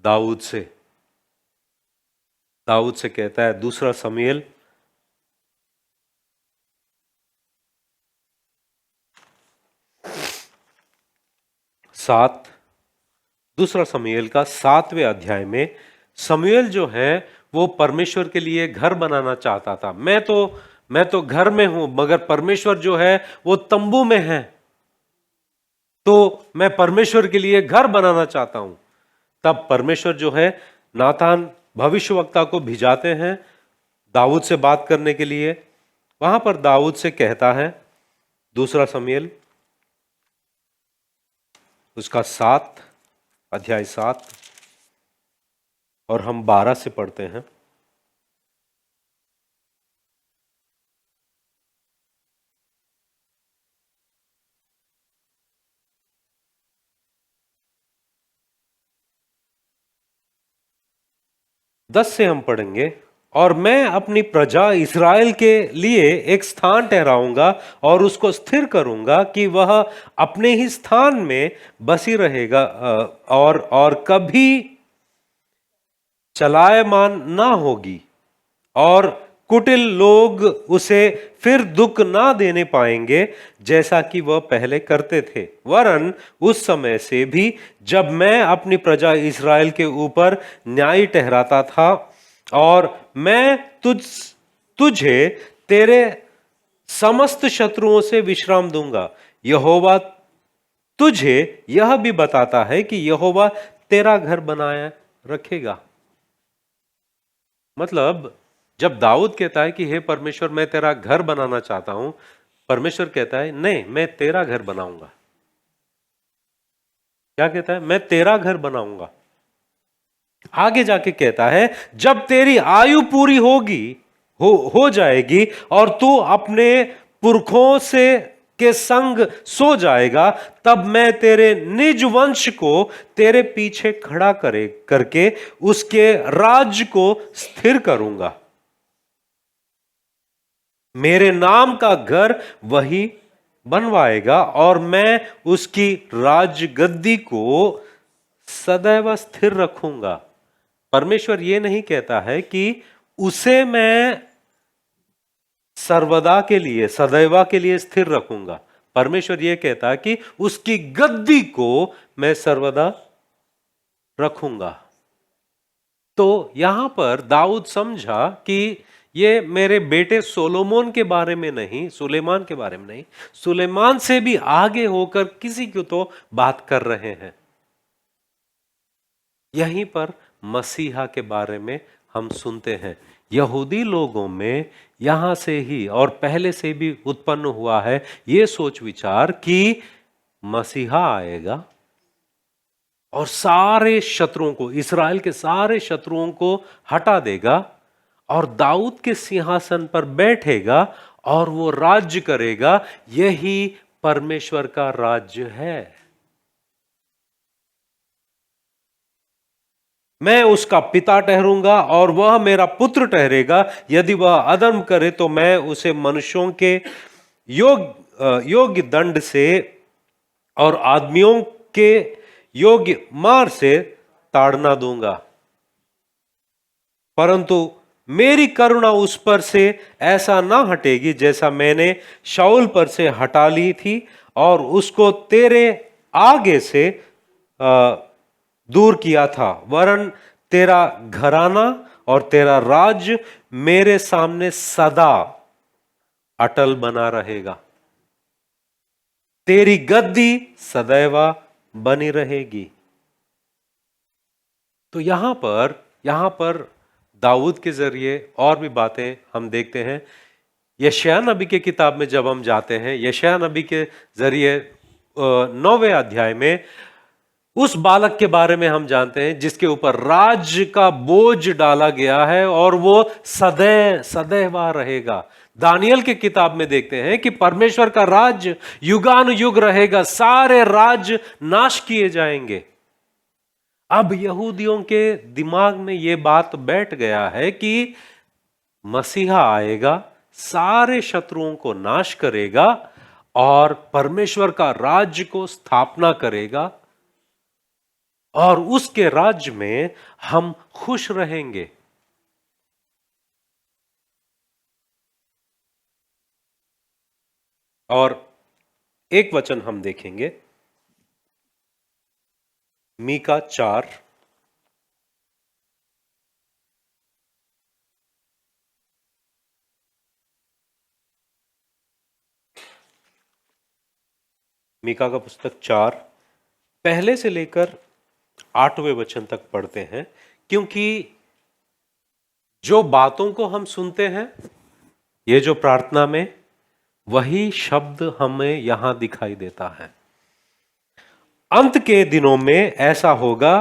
दाऊद से, दाऊद से कहता है, दूसरा शमूएल 7, दूसरा शमूएल का 7वें अध्याय में शमूएल जो है वो परमेश्वर के लिए घर बनाना चाहता था। मैं तो घर में हूं, मगर परमेश्वर जो है वो तंबू में है, तो मैं परमेश्वर के लिए घर बनाना चाहता हूं। तब परमेश्वर जो है नातान भविष्यवक्ता को भिजाते हैं दाऊद से बात करने के लिए। वहां पर दाऊद से कहता है, दूसरा शमूएल उसका 7 अध्याय 7 और हम 12 से पढ़ते हैं। दस से हम पढ़ेंगे। और मैं अपनी प्रजा इस्राएल के लिए एक स्थान ठहराऊंगा और उसको स्थिर करूंगा कि वह अपने ही स्थान में बसी रहेगा और कभी चलायमान ना होगी, और कुटिल लोग उसे फिर दुख ना देने पाएंगे जैसा कि वह पहले करते थे। वरन उस समय से भी जब मैं अपनी प्रजा इस्राएल के ऊपर न्याय ठहराता था, और मैं तुझे तेरे समस्त शत्रुओं से विश्राम दूंगा। यहोवा तुझे यह भी बताता है कि यहोवा तेरा घर बनाया रखेगा। मतलब जब दाऊद कहता है कि हे परमेश्वर मैं तेरा घर बनाना चाहता हूं, परमेश्वर कहता है नहीं, मैं तेरा घर बनाऊंगा। क्या कहता है? मैं तेरा घर बनाऊंगा। आगे जाके कहता है जब तेरी आयु पूरी होगी, हो जाएगी और तू अपने पुरखों से के संग सो जाएगा, तब मैं तेरे निज वंश को तेरे पीछे खड़ा करके उसके राज्य को स्थिर करूंगा। मेरे नाम का घर वही बनवाएगा और मैं उसकी राज गद्दी को सदैव स्थिर रखूंगा। परमेश्वर ये नहीं कहता है कि उसे मैं सर्वदा के लिए, सदैवा के लिए स्थिर रखूंगा। परमेश्वर यह कहता है कि उसकी गद्दी को मैं सर्वदा रखूंगा। तो यहां पर दाऊद समझा कि ये मेरे बेटे सोलोमोन के बारे में नहीं, सुलेमान के बारे में नहीं, सुलेमान से भी आगे होकर किसी को तो बात कर रहे हैं। यहीं पर मसीहा के बारे में हम सुनते हैं। यहूदी लोगों में यहां से ही और पहले से भी उत्पन्न हुआ है यह सोच विचार कि मसीहा आएगा और सारे शत्रुओं को, इस्राएल के सारे शत्रुओं को हटा देगा और दाऊद के सिंहासन पर बैठेगा और वो राज्य करेगा। यही परमेश्वर का राज्य है। मैं उसका पिता ठहरूंगा और वह मेरा पुत्र ठहरेगा। यदि वह अधर्म करे तो मैं उसे मनुष्यों के योग्य दंड से और आदमियों के योग्य मार से ताड़ना दूंगा। परंतु मेरी करुणा उस पर से ऐसा ना हटेगी जैसा मैंने शाऊल पर से हटा ली थी और उसको तेरे आगे से दूर किया था। वरन तेरा घराना और तेरा राज मेरे सामने सदा अटल बना रहेगा। तेरी गद्दी सदैव बनी रहेगी। तो यहां पर दाऊद के जरिए और भी बातें हम देखते हैं। यशायाह नबी के किताब में जब हम जाते हैं, यशायाह नबी के जरिए 9वें अध्याय में उस बालक के बारे में हम जानते हैं जिसके ऊपर राज्य का बोझ डाला गया है और वो सदैव रहेगा। दानियल के किताब में देखते हैं कि परमेश्वर का राज्य युगानुयुग रहेगा, सारे राज्य नाश किए जाएंगे। अब यहूदियों के दिमाग में यह बात बैठ गया है कि मसीहा आएगा, सारे शत्रुओं को नाश करेगा और परमेश्वर का राज्य को स्थापना करेगा और उसके राज्य में हम खुश रहेंगे। और एक वचन हम देखेंगे, मीका 4 मीका का पुस्तक 4 पहले से लेकर 8वें वचन तक पढ़ते हैं, क्योंकि जो बातों को हम सुनते हैं ये जो प्रार्थना में, वही शब्द हमें यहां दिखाई देता है। अंत के दिनों में ऐसा होगा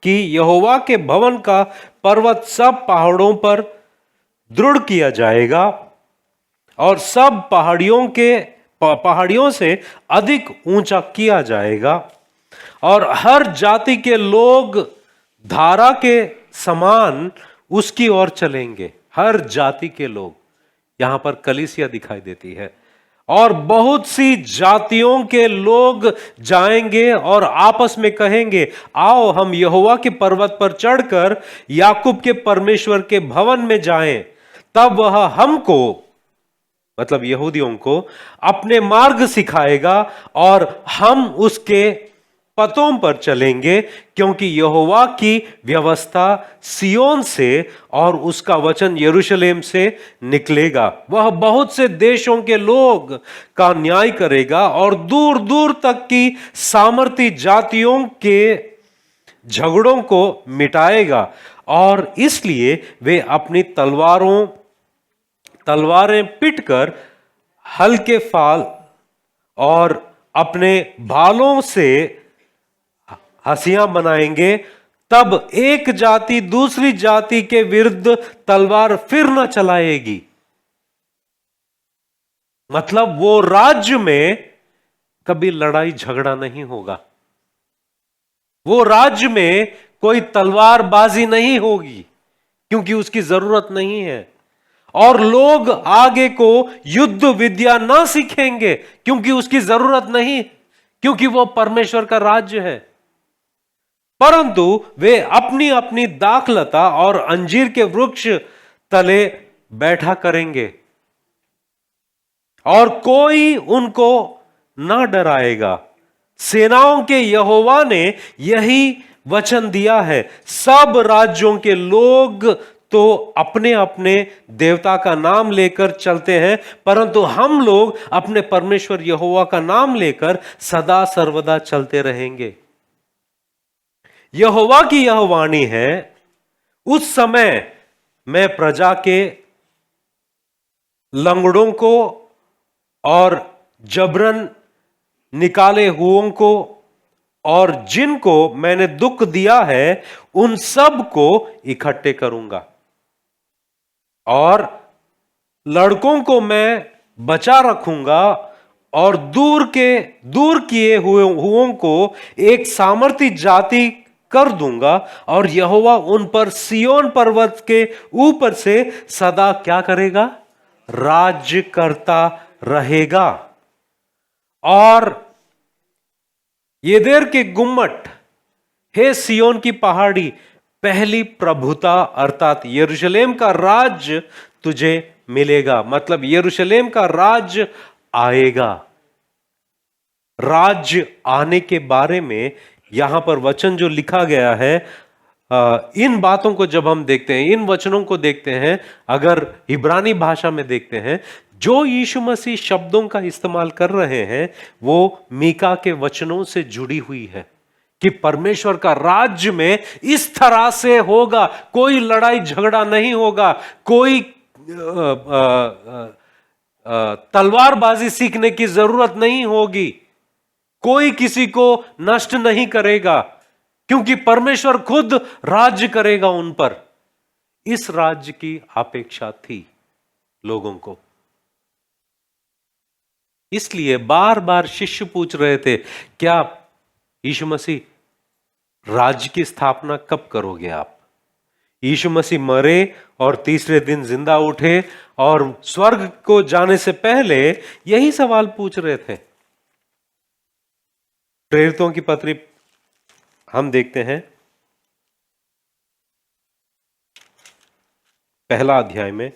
कि यहोवा के भवन का पर्वत सब पहाड़ों पर दृढ़ किया जाएगा और सब पहाड़ियों से अधिक ऊंचा किया जाएगा और हर जाति के लोग धारा के समान उसकी ओर चलेंगे। हर जाति के लोग, यहां पर कलीसिया दिखाई देती है, और बहुत सी जातियों के लोग जाएंगे और आपस में कहेंगे, आओ हम यहोवा के पर्वत पर चढ़कर याकूब के परमेश्वर के भवन में जाएं। तब वह हमको, मतलब यहूदियों को, अपने मार्ग सिखाएगा और हम उसके पतों पर चलेंगे, क्योंकि यहोवा की व्यवस्था सियोन से और उसका वचन यरूशलेम से निकलेगा। वह बहुत से देशों के लोग का न्याय करेगा और दूर दूर तक की सामर्थी जातियों के झगड़ों को मिटाएगा और इसलिए वे अपनी तलवारें पीटकर हल्के फाल और अपने भालों से हंसियां बनाएंगे। तब एक जाति दूसरी जाति के विरुद्ध तलवार फिर न चलाएगी। मतलब वो राज्य में कभी लड़ाई झगड़ा नहीं होगा, वो राज्य में कोई तलवारबाजी नहीं होगी, क्योंकि उसकी जरूरत नहीं है। और लोग आगे को युद्ध विद्या ना सीखेंगे, क्योंकि उसकी जरूरत नहीं, क्योंकि वो परमेश्वर का राज्य है। परंतु वे अपनी अपनी दाखलता और अंजीर के वृक्ष तले बैठा करेंगे। और कोई उनको ना डराएगा। सेनाओं के यहोवा ने यही वचन दिया है। सब राज्यों के लोग तो अपने अपने देवता का नाम लेकर चलते हैं, परंतु हम लोग अपने परमेश्वर यहोवा का नाम लेकर सदा सर्वदा चलते रहेंगे। यहोवा की यह वाणी है, उस समय मैं प्रजा के लंगड़ों को और जबरन निकाले हुओं को और जिनको मैंने दुख दिया है उन सब को इकट्ठे करूंगा, और लड़कों को मैं बचा रखूंगा और दूर किए हुओं को एक सामर्थी जाति कर दूंगा, और यहोवा उन पर सिय्योन पर्वत के ऊपर से सदा क्या करेगा? राज्य करता रहेगा। और येदेर के गुम्मट, हे सिय्योन की पहाड़ी, पहली प्रभुता अर्थात यरूशलेम का राज्य तुझे मिलेगा। मतलब यरूशलेम का राज्य आएगा। राज्य आने के बारे में यहां पर वचन जो लिखा गया है, इन बातों को जब हम देखते हैं, इन वचनों को देखते हैं, अगर इब्रानी भाषा में देखते हैं, जो यीशु मसीह शब्दों का इस्तेमाल कर रहे हैं वो मीका के वचनों से जुड़ी हुई है कि परमेश्वर का राज्य में इस तरह से होगा। कोई लड़ाई झगड़ा नहीं होगा, कोई तलवारबाजी सीखने की जरूरत नहीं होगी, कोई किसी को नष्ट नहीं करेगा, क्योंकि परमेश्वर खुद राज्य करेगा उन पर। इस राज्य की अपेक्षा थी लोगों को। इसलिए बार बार शिष्य पूछ रहे थे, क्या यीशु मसीह राज्य की स्थापना कब करोगे आप? यीशु मसीह मरे और तीसरे दिन जिंदा उठे और स्वर्ग को जाने से पहले यही सवाल पूछ रहे थे। प्रेरितों की पत्री हम देखते हैं, पहला अध्याय में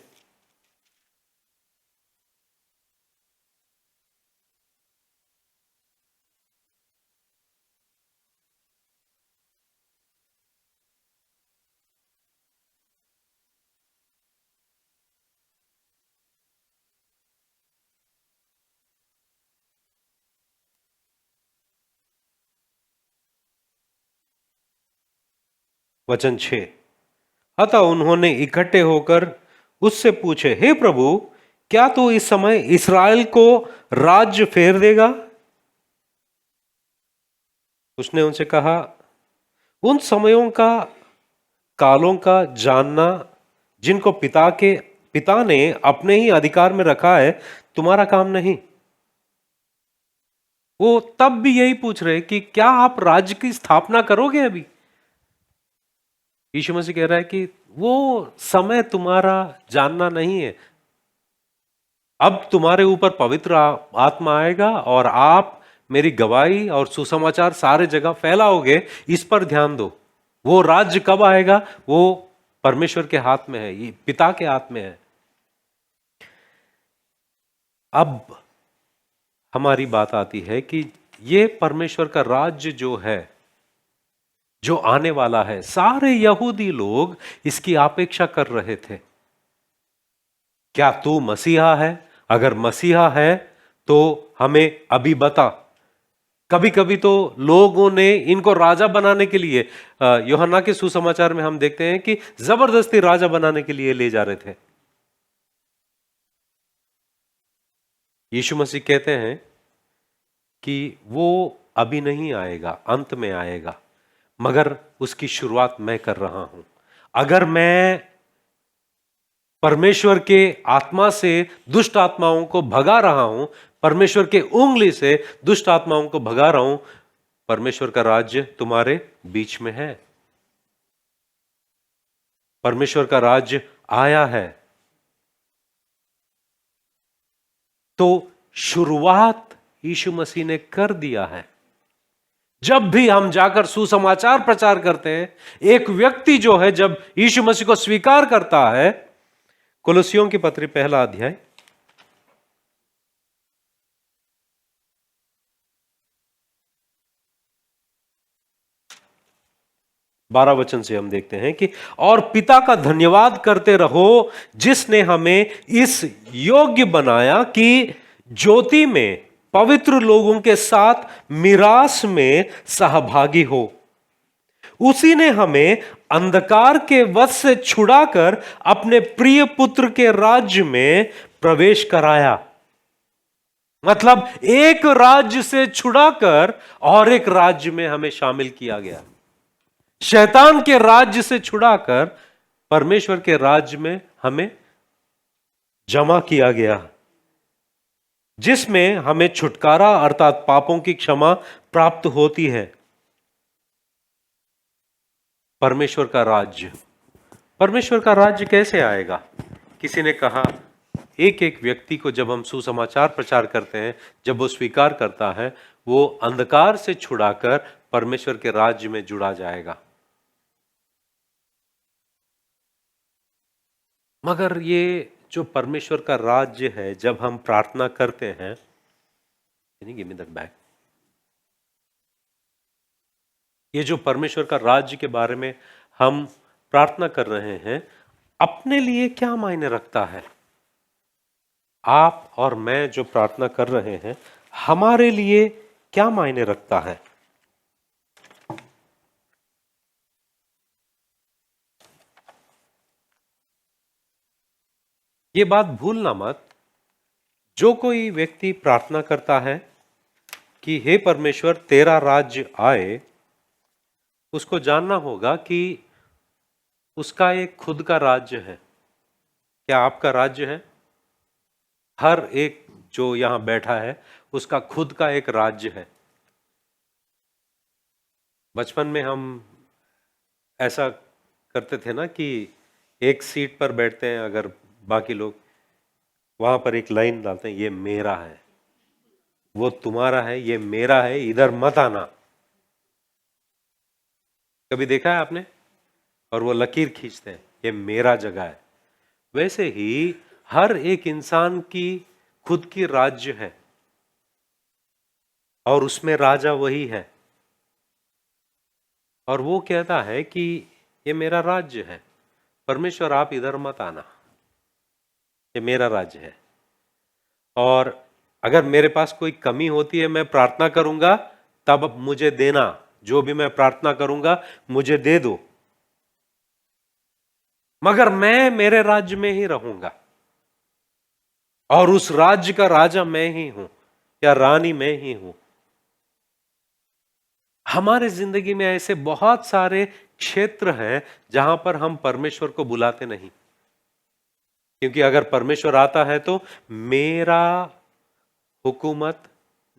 वचन 6, अतः उन्होंने इकट्ठे होकर उससे पूछे, हे प्रभु, क्या तू इस समय इस्राएल को राज्य फेर देगा? उसने उनसे कहा, उन समयों का, कालों का जानना जिनको पिता ने अपने ही अधिकार में रखा है, तुम्हारा काम नहीं। वो तब भी यही पूछ रहे कि क्या आप राज्य की स्थापना करोगे अभी? यीशु मसीह कह रहा है कि वो समय तुम्हारा जानना नहीं है। अब तुम्हारे ऊपर पवित्र आत्मा आएगा और आप मेरी गवाही और सुसमाचार सारे जगह फैलाओगे। इस पर ध्यान दो। वो राज्य कब आएगा? वो परमेश्वर के हाथ में है, ये पिता के हाथ में है। अब हमारी बात आती है कि ये परमेश्वर का राज्य जो है, जो आने वाला है, सारे यहूदी लोग इसकी अपेक्षा कर रहे थे। क्या तू मसीहा है? अगर मसीहा है तो हमें अभी बता। कभी कभी तो लोगों ने इनको राजा बनाने के लिए, यूहन्ना के सुसमाचार में हम देखते हैं कि जबरदस्ती राजा बनाने के लिए ले जा रहे थे। यीशु मसीह कहते हैं कि वो अभी नहीं आएगा, अंत में आएगा, मगर उसकी शुरुआत मैं कर रहा हूं। अगर मैं परमेश्वर के आत्मा से दुष्ट आत्माओं को भगा रहा हूं, परमेश्वर के उंगली से दुष्ट आत्माओं को भगा रहा हूं, परमेश्वर का राज्य तुम्हारे बीच में है। परमेश्वर का राज्य आया है। तो शुरुआत यीशु मसीह ने कर दिया है। जब भी हम जाकर सुसमाचार प्रचार करते हैं, एक व्यक्ति जो है जब यीशु मसीह को स्वीकार करता है, कोलोसियों की पत्री पहला अध्याय 12 वचन से हम देखते हैं कि और पिता का धन्यवाद करते रहो जिसने हमें इस योग्य बनाया कि ज्योति में पवित्र लोगों के साथ मिरास में सहभागी हो। उसी ने हमें अंधकार के वश से छुड़ाकर अपने प्रिय पुत्र के राज्य में प्रवेश कराया। मतलब एक राज्य से छुड़ाकर और एक राज्य में हमें शामिल किया गया। शैतान के राज्य से छुड़ाकर परमेश्वर के राज्य में हमें जमा किया गया, जिसमें हमें छुटकारा अर्थात पापों की क्षमा प्राप्त होती है। परमेश्वर का राज्य, परमेश्वर का राज्य कैसे आएगा? किसी ने कहा एक एक व्यक्ति को जब हम सुसमाचार प्रचार करते हैं, जब वो स्वीकार करता है, वो अंधकार से छुड़ाकर परमेश्वर के राज्य में जुड़ा जाएगा। मगर ये जो परमेश्वर का राज्य है, जब हम प्रार्थना करते हैं, गिव मी दैट बैक, ये जो परमेश्वर का राज्य के बारे में हम प्रार्थना कर रहे हैं, अपने लिए क्या मायने रखता है? आप और मैं जो प्रार्थना कर रहे हैं, हमारे लिए क्या मायने रखता है? ये बात भूलना मत, जो कोई व्यक्ति प्रार्थना करता है कि हे परमेश्वर तेरा राज्य आए, उसको जानना होगा कि उसका एक खुद का राज्य है। क्या आपका राज्य है? हर एक जो यहां बैठा है उसका खुद का एक राज्य है। बचपन में हम ऐसा करते थे ना कि एक सीट पर बैठते हैं, अगर बाकी लोग वहां पर एक लाइन डालते हैं, ये मेरा है, वो तुम्हारा है, ये मेरा है, इधर मत आना। कभी देखा है आपने? और वो लकीर खींचते हैं, ये मेरा जगह है। वैसे ही हर एक इंसान की खुद की राज्य है और उसमें राजा वही है, और वो कहता है कि ये मेरा राज्य है, परमेश्वर आप इधर मत आना, ये मेरा राज्य है। और अगर मेरे पास कोई कमी होती है, मैं प्रार्थना करूंगा, तब मुझे देना, जो भी मैं प्रार्थना करूंगा मुझे दे दो, मगर मैं मेरे राज्य में ही रहूंगा और उस राज्य का राजा मैं ही हूं या रानी मैं ही हूं। हमारे जिंदगी में ऐसे बहुत सारे क्षेत्र हैं जहां पर हम परमेश्वर को बुलाते नहीं, क्योंकि अगर परमेश्वर आता है तो मेरा हुकूमत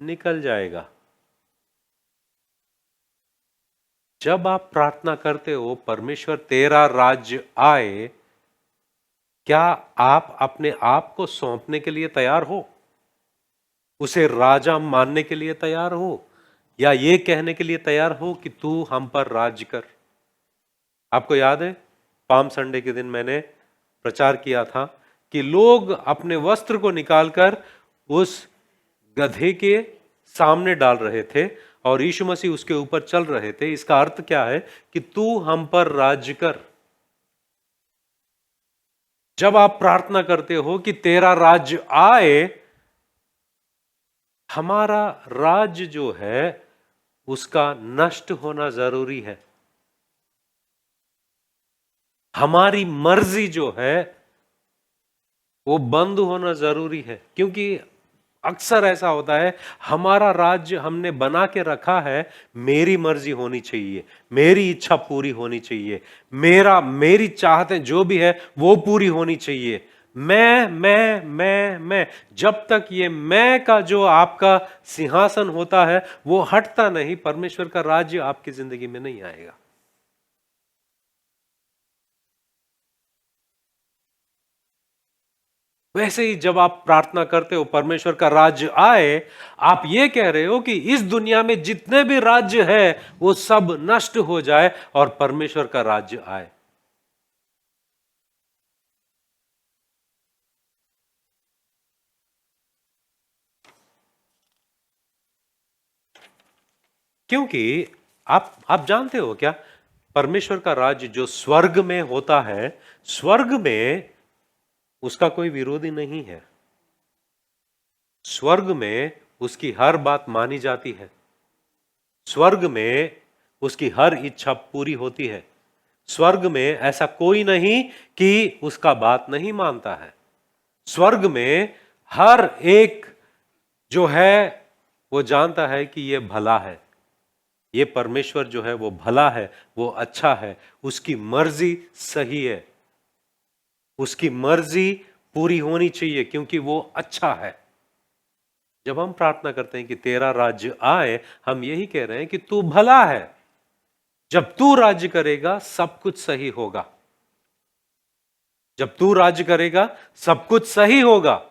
निकल जाएगा। जब आप प्रार्थना करते हो परमेश्वर तेरा राज्य आए, क्या आप अपने आप को सौंपने के लिए तैयार हो? उसे राजा मानने के लिए तैयार हो? या ये कहने के लिए तैयार हो कि तू हम पर राज्य कर? आपको याद है पाम संडे के दिन मैंने प्रचार किया था कि लोग अपने वस्त्र को निकालकर उस गधे के सामने डाल रहे थे और यीशु मसीह उसके ऊपर चल रहे थे। इसका अर्थ क्या है? कि तू हम पर राज्य कर। जब आप प्रार्थना करते हो कि तेरा राज्य आए, हमारा राज्य जो है उसका नष्ट होना जरूरी है। हमारी मर्जी जो है वो बंद होना जरूरी है, क्योंकि अक्सर ऐसा होता है हमारा राज्य हमने बना के रखा है, मेरी मर्जी होनी चाहिए, मेरी इच्छा पूरी होनी चाहिए, मेरी चाहतें जो भी है वो पूरी होनी चाहिए। मैं जब तक ये मैं का जो आपका सिंहासन होता है वो हटता नहीं, परमेश्वर का राज्य आपकी जिंदगी में नहीं आएगा। वैसे ही जब आप प्रार्थना करते हो परमेश्वर का राज्य आए, आप ये कह रहे हो कि इस दुनिया में जितने भी राज्य है वो सब नष्ट हो जाए और परमेश्वर का राज्य आए। क्योंकि आप जानते हो क्या, परमेश्वर का राज्य जो स्वर्ग में होता है, स्वर्ग में उसका कोई विरोधी नहीं है। स्वर्ग में उसकी हर बात मानी जाती है। स्वर्ग में उसकी हर इच्छा पूरी होती है। स्वर्ग में ऐसा कोई नहीं कि उसका बात नहीं मानता है। स्वर्ग में हर एक जो है वो जानता है कि ये भला है, ये परमेश्वर जो है वो भला है, वो अच्छा है, उसकी मर्जी सही है, उसकी मर्जी पूरी होनी चाहिए क्योंकि वो अच्छा है। जब हम प्रार्थना करते हैं कि तेरा राज्य आए, हम यही कह रहे हैं कि तू भला है। जब तू राज्य करेगा सब कुछ सही होगा। जब तू राज्य करेगा सब कुछ सही होगा।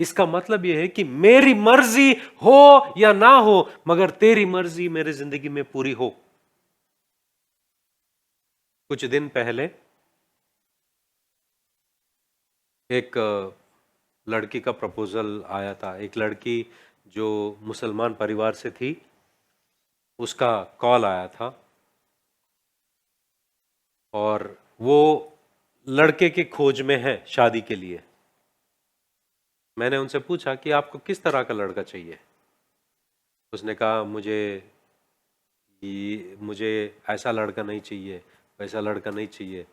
इसका मतलब यह है कि मेरी मर्जी हो या ना हो, मगर तेरी मर्जी मेरी जिंदगी में पूरी हो। कुछ दिन पहले एक लड़की का प्रपोजल आया था। एक लड़की जो मुसलमान परिवार से थी, उसका कॉल आया था और वो लड़के की खोज में है शादी के लिए। मैंने उनसे पूछा कि आपको किस तरह का लड़का चाहिए। उसने कहा मुझे ऐसा लड़का नहीं चाहिए, वैसा लड़का नहीं चाहिए,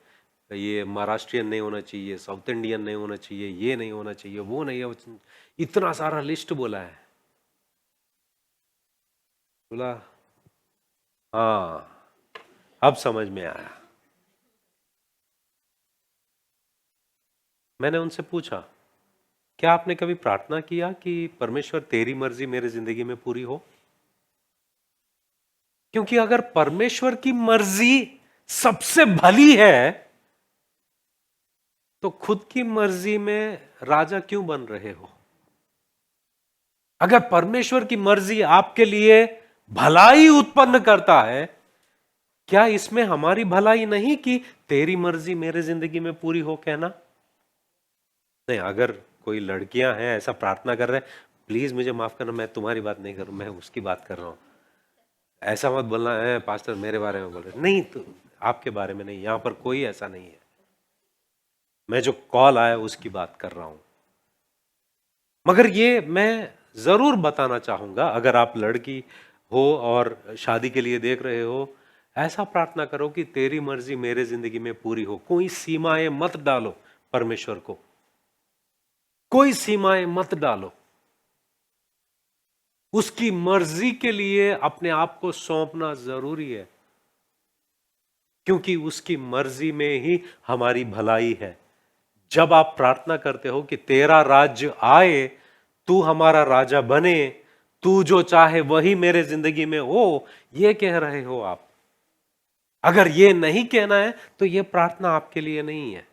ये महाराष्ट्रियन नहीं होना चाहिए, साउथ इंडियन नहीं होना चाहिए, ये नहीं होना चाहिए, वो नहीं है। इतना सारा लिस्ट बोला है। बोला हाँ, अब समझ में आया। मैंने उनसे पूछा, क्या आपने कभी प्रार्थना किया कि परमेश्वर तेरी मर्जी मेरी जिंदगी में पूरी हो? क्योंकि अगर परमेश्वर की मर्जी सबसे भली है तो खुद की मर्जी में राजा क्यों बन रहे हो? अगर परमेश्वर की मर्जी आपके लिए भलाई उत्पन्न करता है, क्या इसमें हमारी भलाई नहीं कि तेरी मर्जी मेरे जिंदगी में पूरी हो कहना? नहीं, अगर कोई लड़कियां हैं ऐसा प्रार्थना कर रहे हैं, प्लीज मुझे माफ करना, मैं तुम्हारी बात नहीं कर रहा हूं, मैं उसकी बात कर रहा हूं। ऐसा मत बोलना है पास्टर मेरे बारे में बोल रहे नहीं, तो आपके बारे में नहीं, यहां पर कोई ऐसा नहीं है। मैं जो कॉल आया उसकी बात कर रहा हूं। मगर ये मैं जरूर बताना चाहूंगा, अगर आप लड़की हो और शादी के लिए देख रहे हो, ऐसा प्रार्थना करो कि तेरी मर्जी मेरे जिंदगी में पूरी हो। कोई सीमाएं मत डालो परमेश्वर को, कोई सीमाएं मत डालो। उसकी मर्जी के लिए अपने आप को सौंपना जरूरी है, क्योंकि उसकी मर्जी में ही हमारी भलाई है। जब आप प्रार्थना करते हो कि तेरा राज्य आए, तू हमारा राजा बने, तू जो चाहे वही मेरे जिंदगी में हो, ये कह रहे हो आप। अगर ये नहीं कहना है तो ये प्रार्थना आपके लिए नहीं है।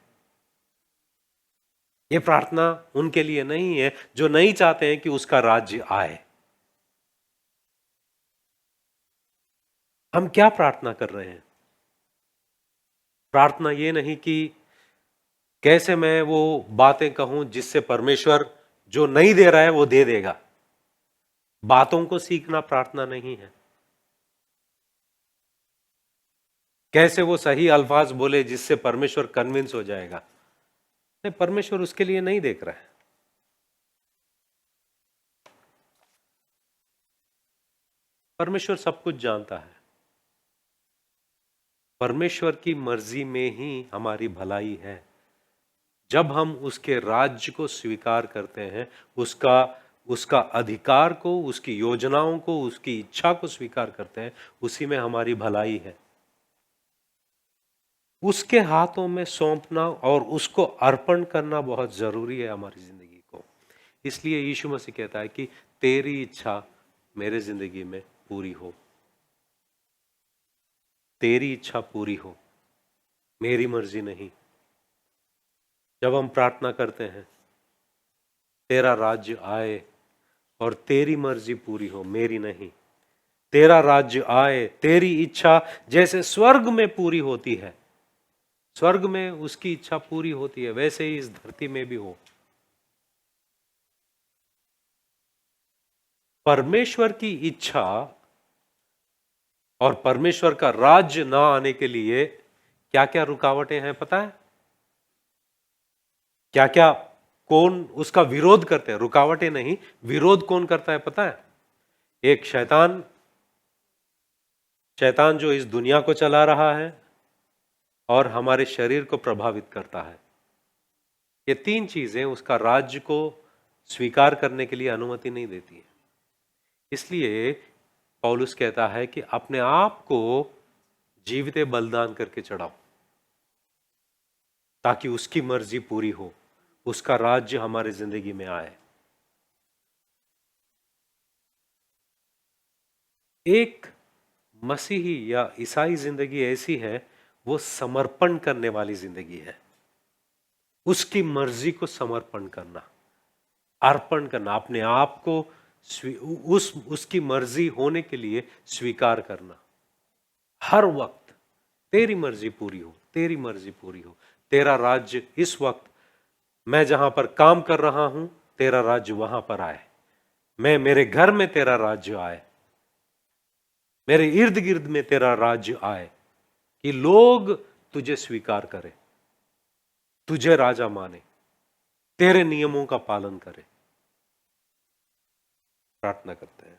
ये प्रार्थना उनके लिए नहीं है जो नहीं चाहते हैं कि उसका राज्य आए। हम क्या प्रार्थना कर रहे हैं? प्रार्थना ये नहीं कि कैसे मैं वो बातें कहूं जिससे परमेश्वर जो नहीं दे रहा है वो दे देगा। बातों को सीखना प्रार्थना नहीं है। कैसे वो सही अल्फाज बोले जिससे परमेश्वर कन्विंस हो जाएगा। नहीं, परमेश्वर उसके लिए नहीं देख रहा है। परमेश्वर सब कुछ जानता है। परमेश्वर की मर्जी में ही हमारी भलाई है। जब हम उसके राज्य को स्वीकार करते हैं, उसका उसका अधिकार को, उसकी योजनाओं को, उसकी इच्छा को स्वीकार करते हैं, उसी में हमारी भलाई है। उसके हाथों में सौंपना और उसको अर्पण करना बहुत जरूरी है हमारी जिंदगी को। इसलिए यीशु मसीह कहता है कि तेरी इच्छा मेरे जिंदगी में पूरी हो, तेरी इच्छा पूरी हो, मेरी मर्जी नहीं। जब हम प्रार्थना करते हैं तेरा राज्य आए और तेरी मर्जी पूरी हो, मेरी नहीं, तेरा राज्य आए, तेरी इच्छा जैसे स्वर्ग में पूरी होती है, स्वर्ग में उसकी इच्छा पूरी होती है, वैसे ही इस धरती में भी हो। परमेश्वर की इच्छा और परमेश्वर का राज्य ना आने के लिए क्या क्या रुकावटें हैं पता है? क्या क्या, कौन उसका विरोध करते हैं? रुकावटें नहीं, विरोध कौन करता है पता है? एक शैतान, शैतान जो इस दुनिया को चला रहा है और हमारे शरीर को प्रभावित करता है। ये तीन चीजें उसका राज्य को स्वीकार करने के लिए अनुमति नहीं देती है। इसलिए पौलुस कहता है कि अपने आप को जीवित बलिदान करके चढ़ाओ, ताकि उसकी मर्जी पूरी हो, उसका राज्य हमारे जिंदगी में आए। एक मसीही या ईसाई जिंदगी ऐसी है, वो समर्पण करने वाली जिंदगी है। उसकी मर्जी को समर्पण करना, अर्पण करना, अपने आप को उसकी मर्जी होने के लिए स्वीकार करना। हर वक्त तेरी मर्जी पूरी हो, तेरी मर्जी पूरी हो, तेरा राज्य इस वक्त, मैं जहां पर काम कर रहा हूं तेरा राज्य वहां पर आए, मैं मेरे घर में तेरा राज्य आए, मेरे इर्द गिर्द में तेरा राज्य आए, कि लोग तुझे स्वीकार करें, तुझे राजा माने, तेरे नियमों का पालन करें। प्रार्थना करते हैं।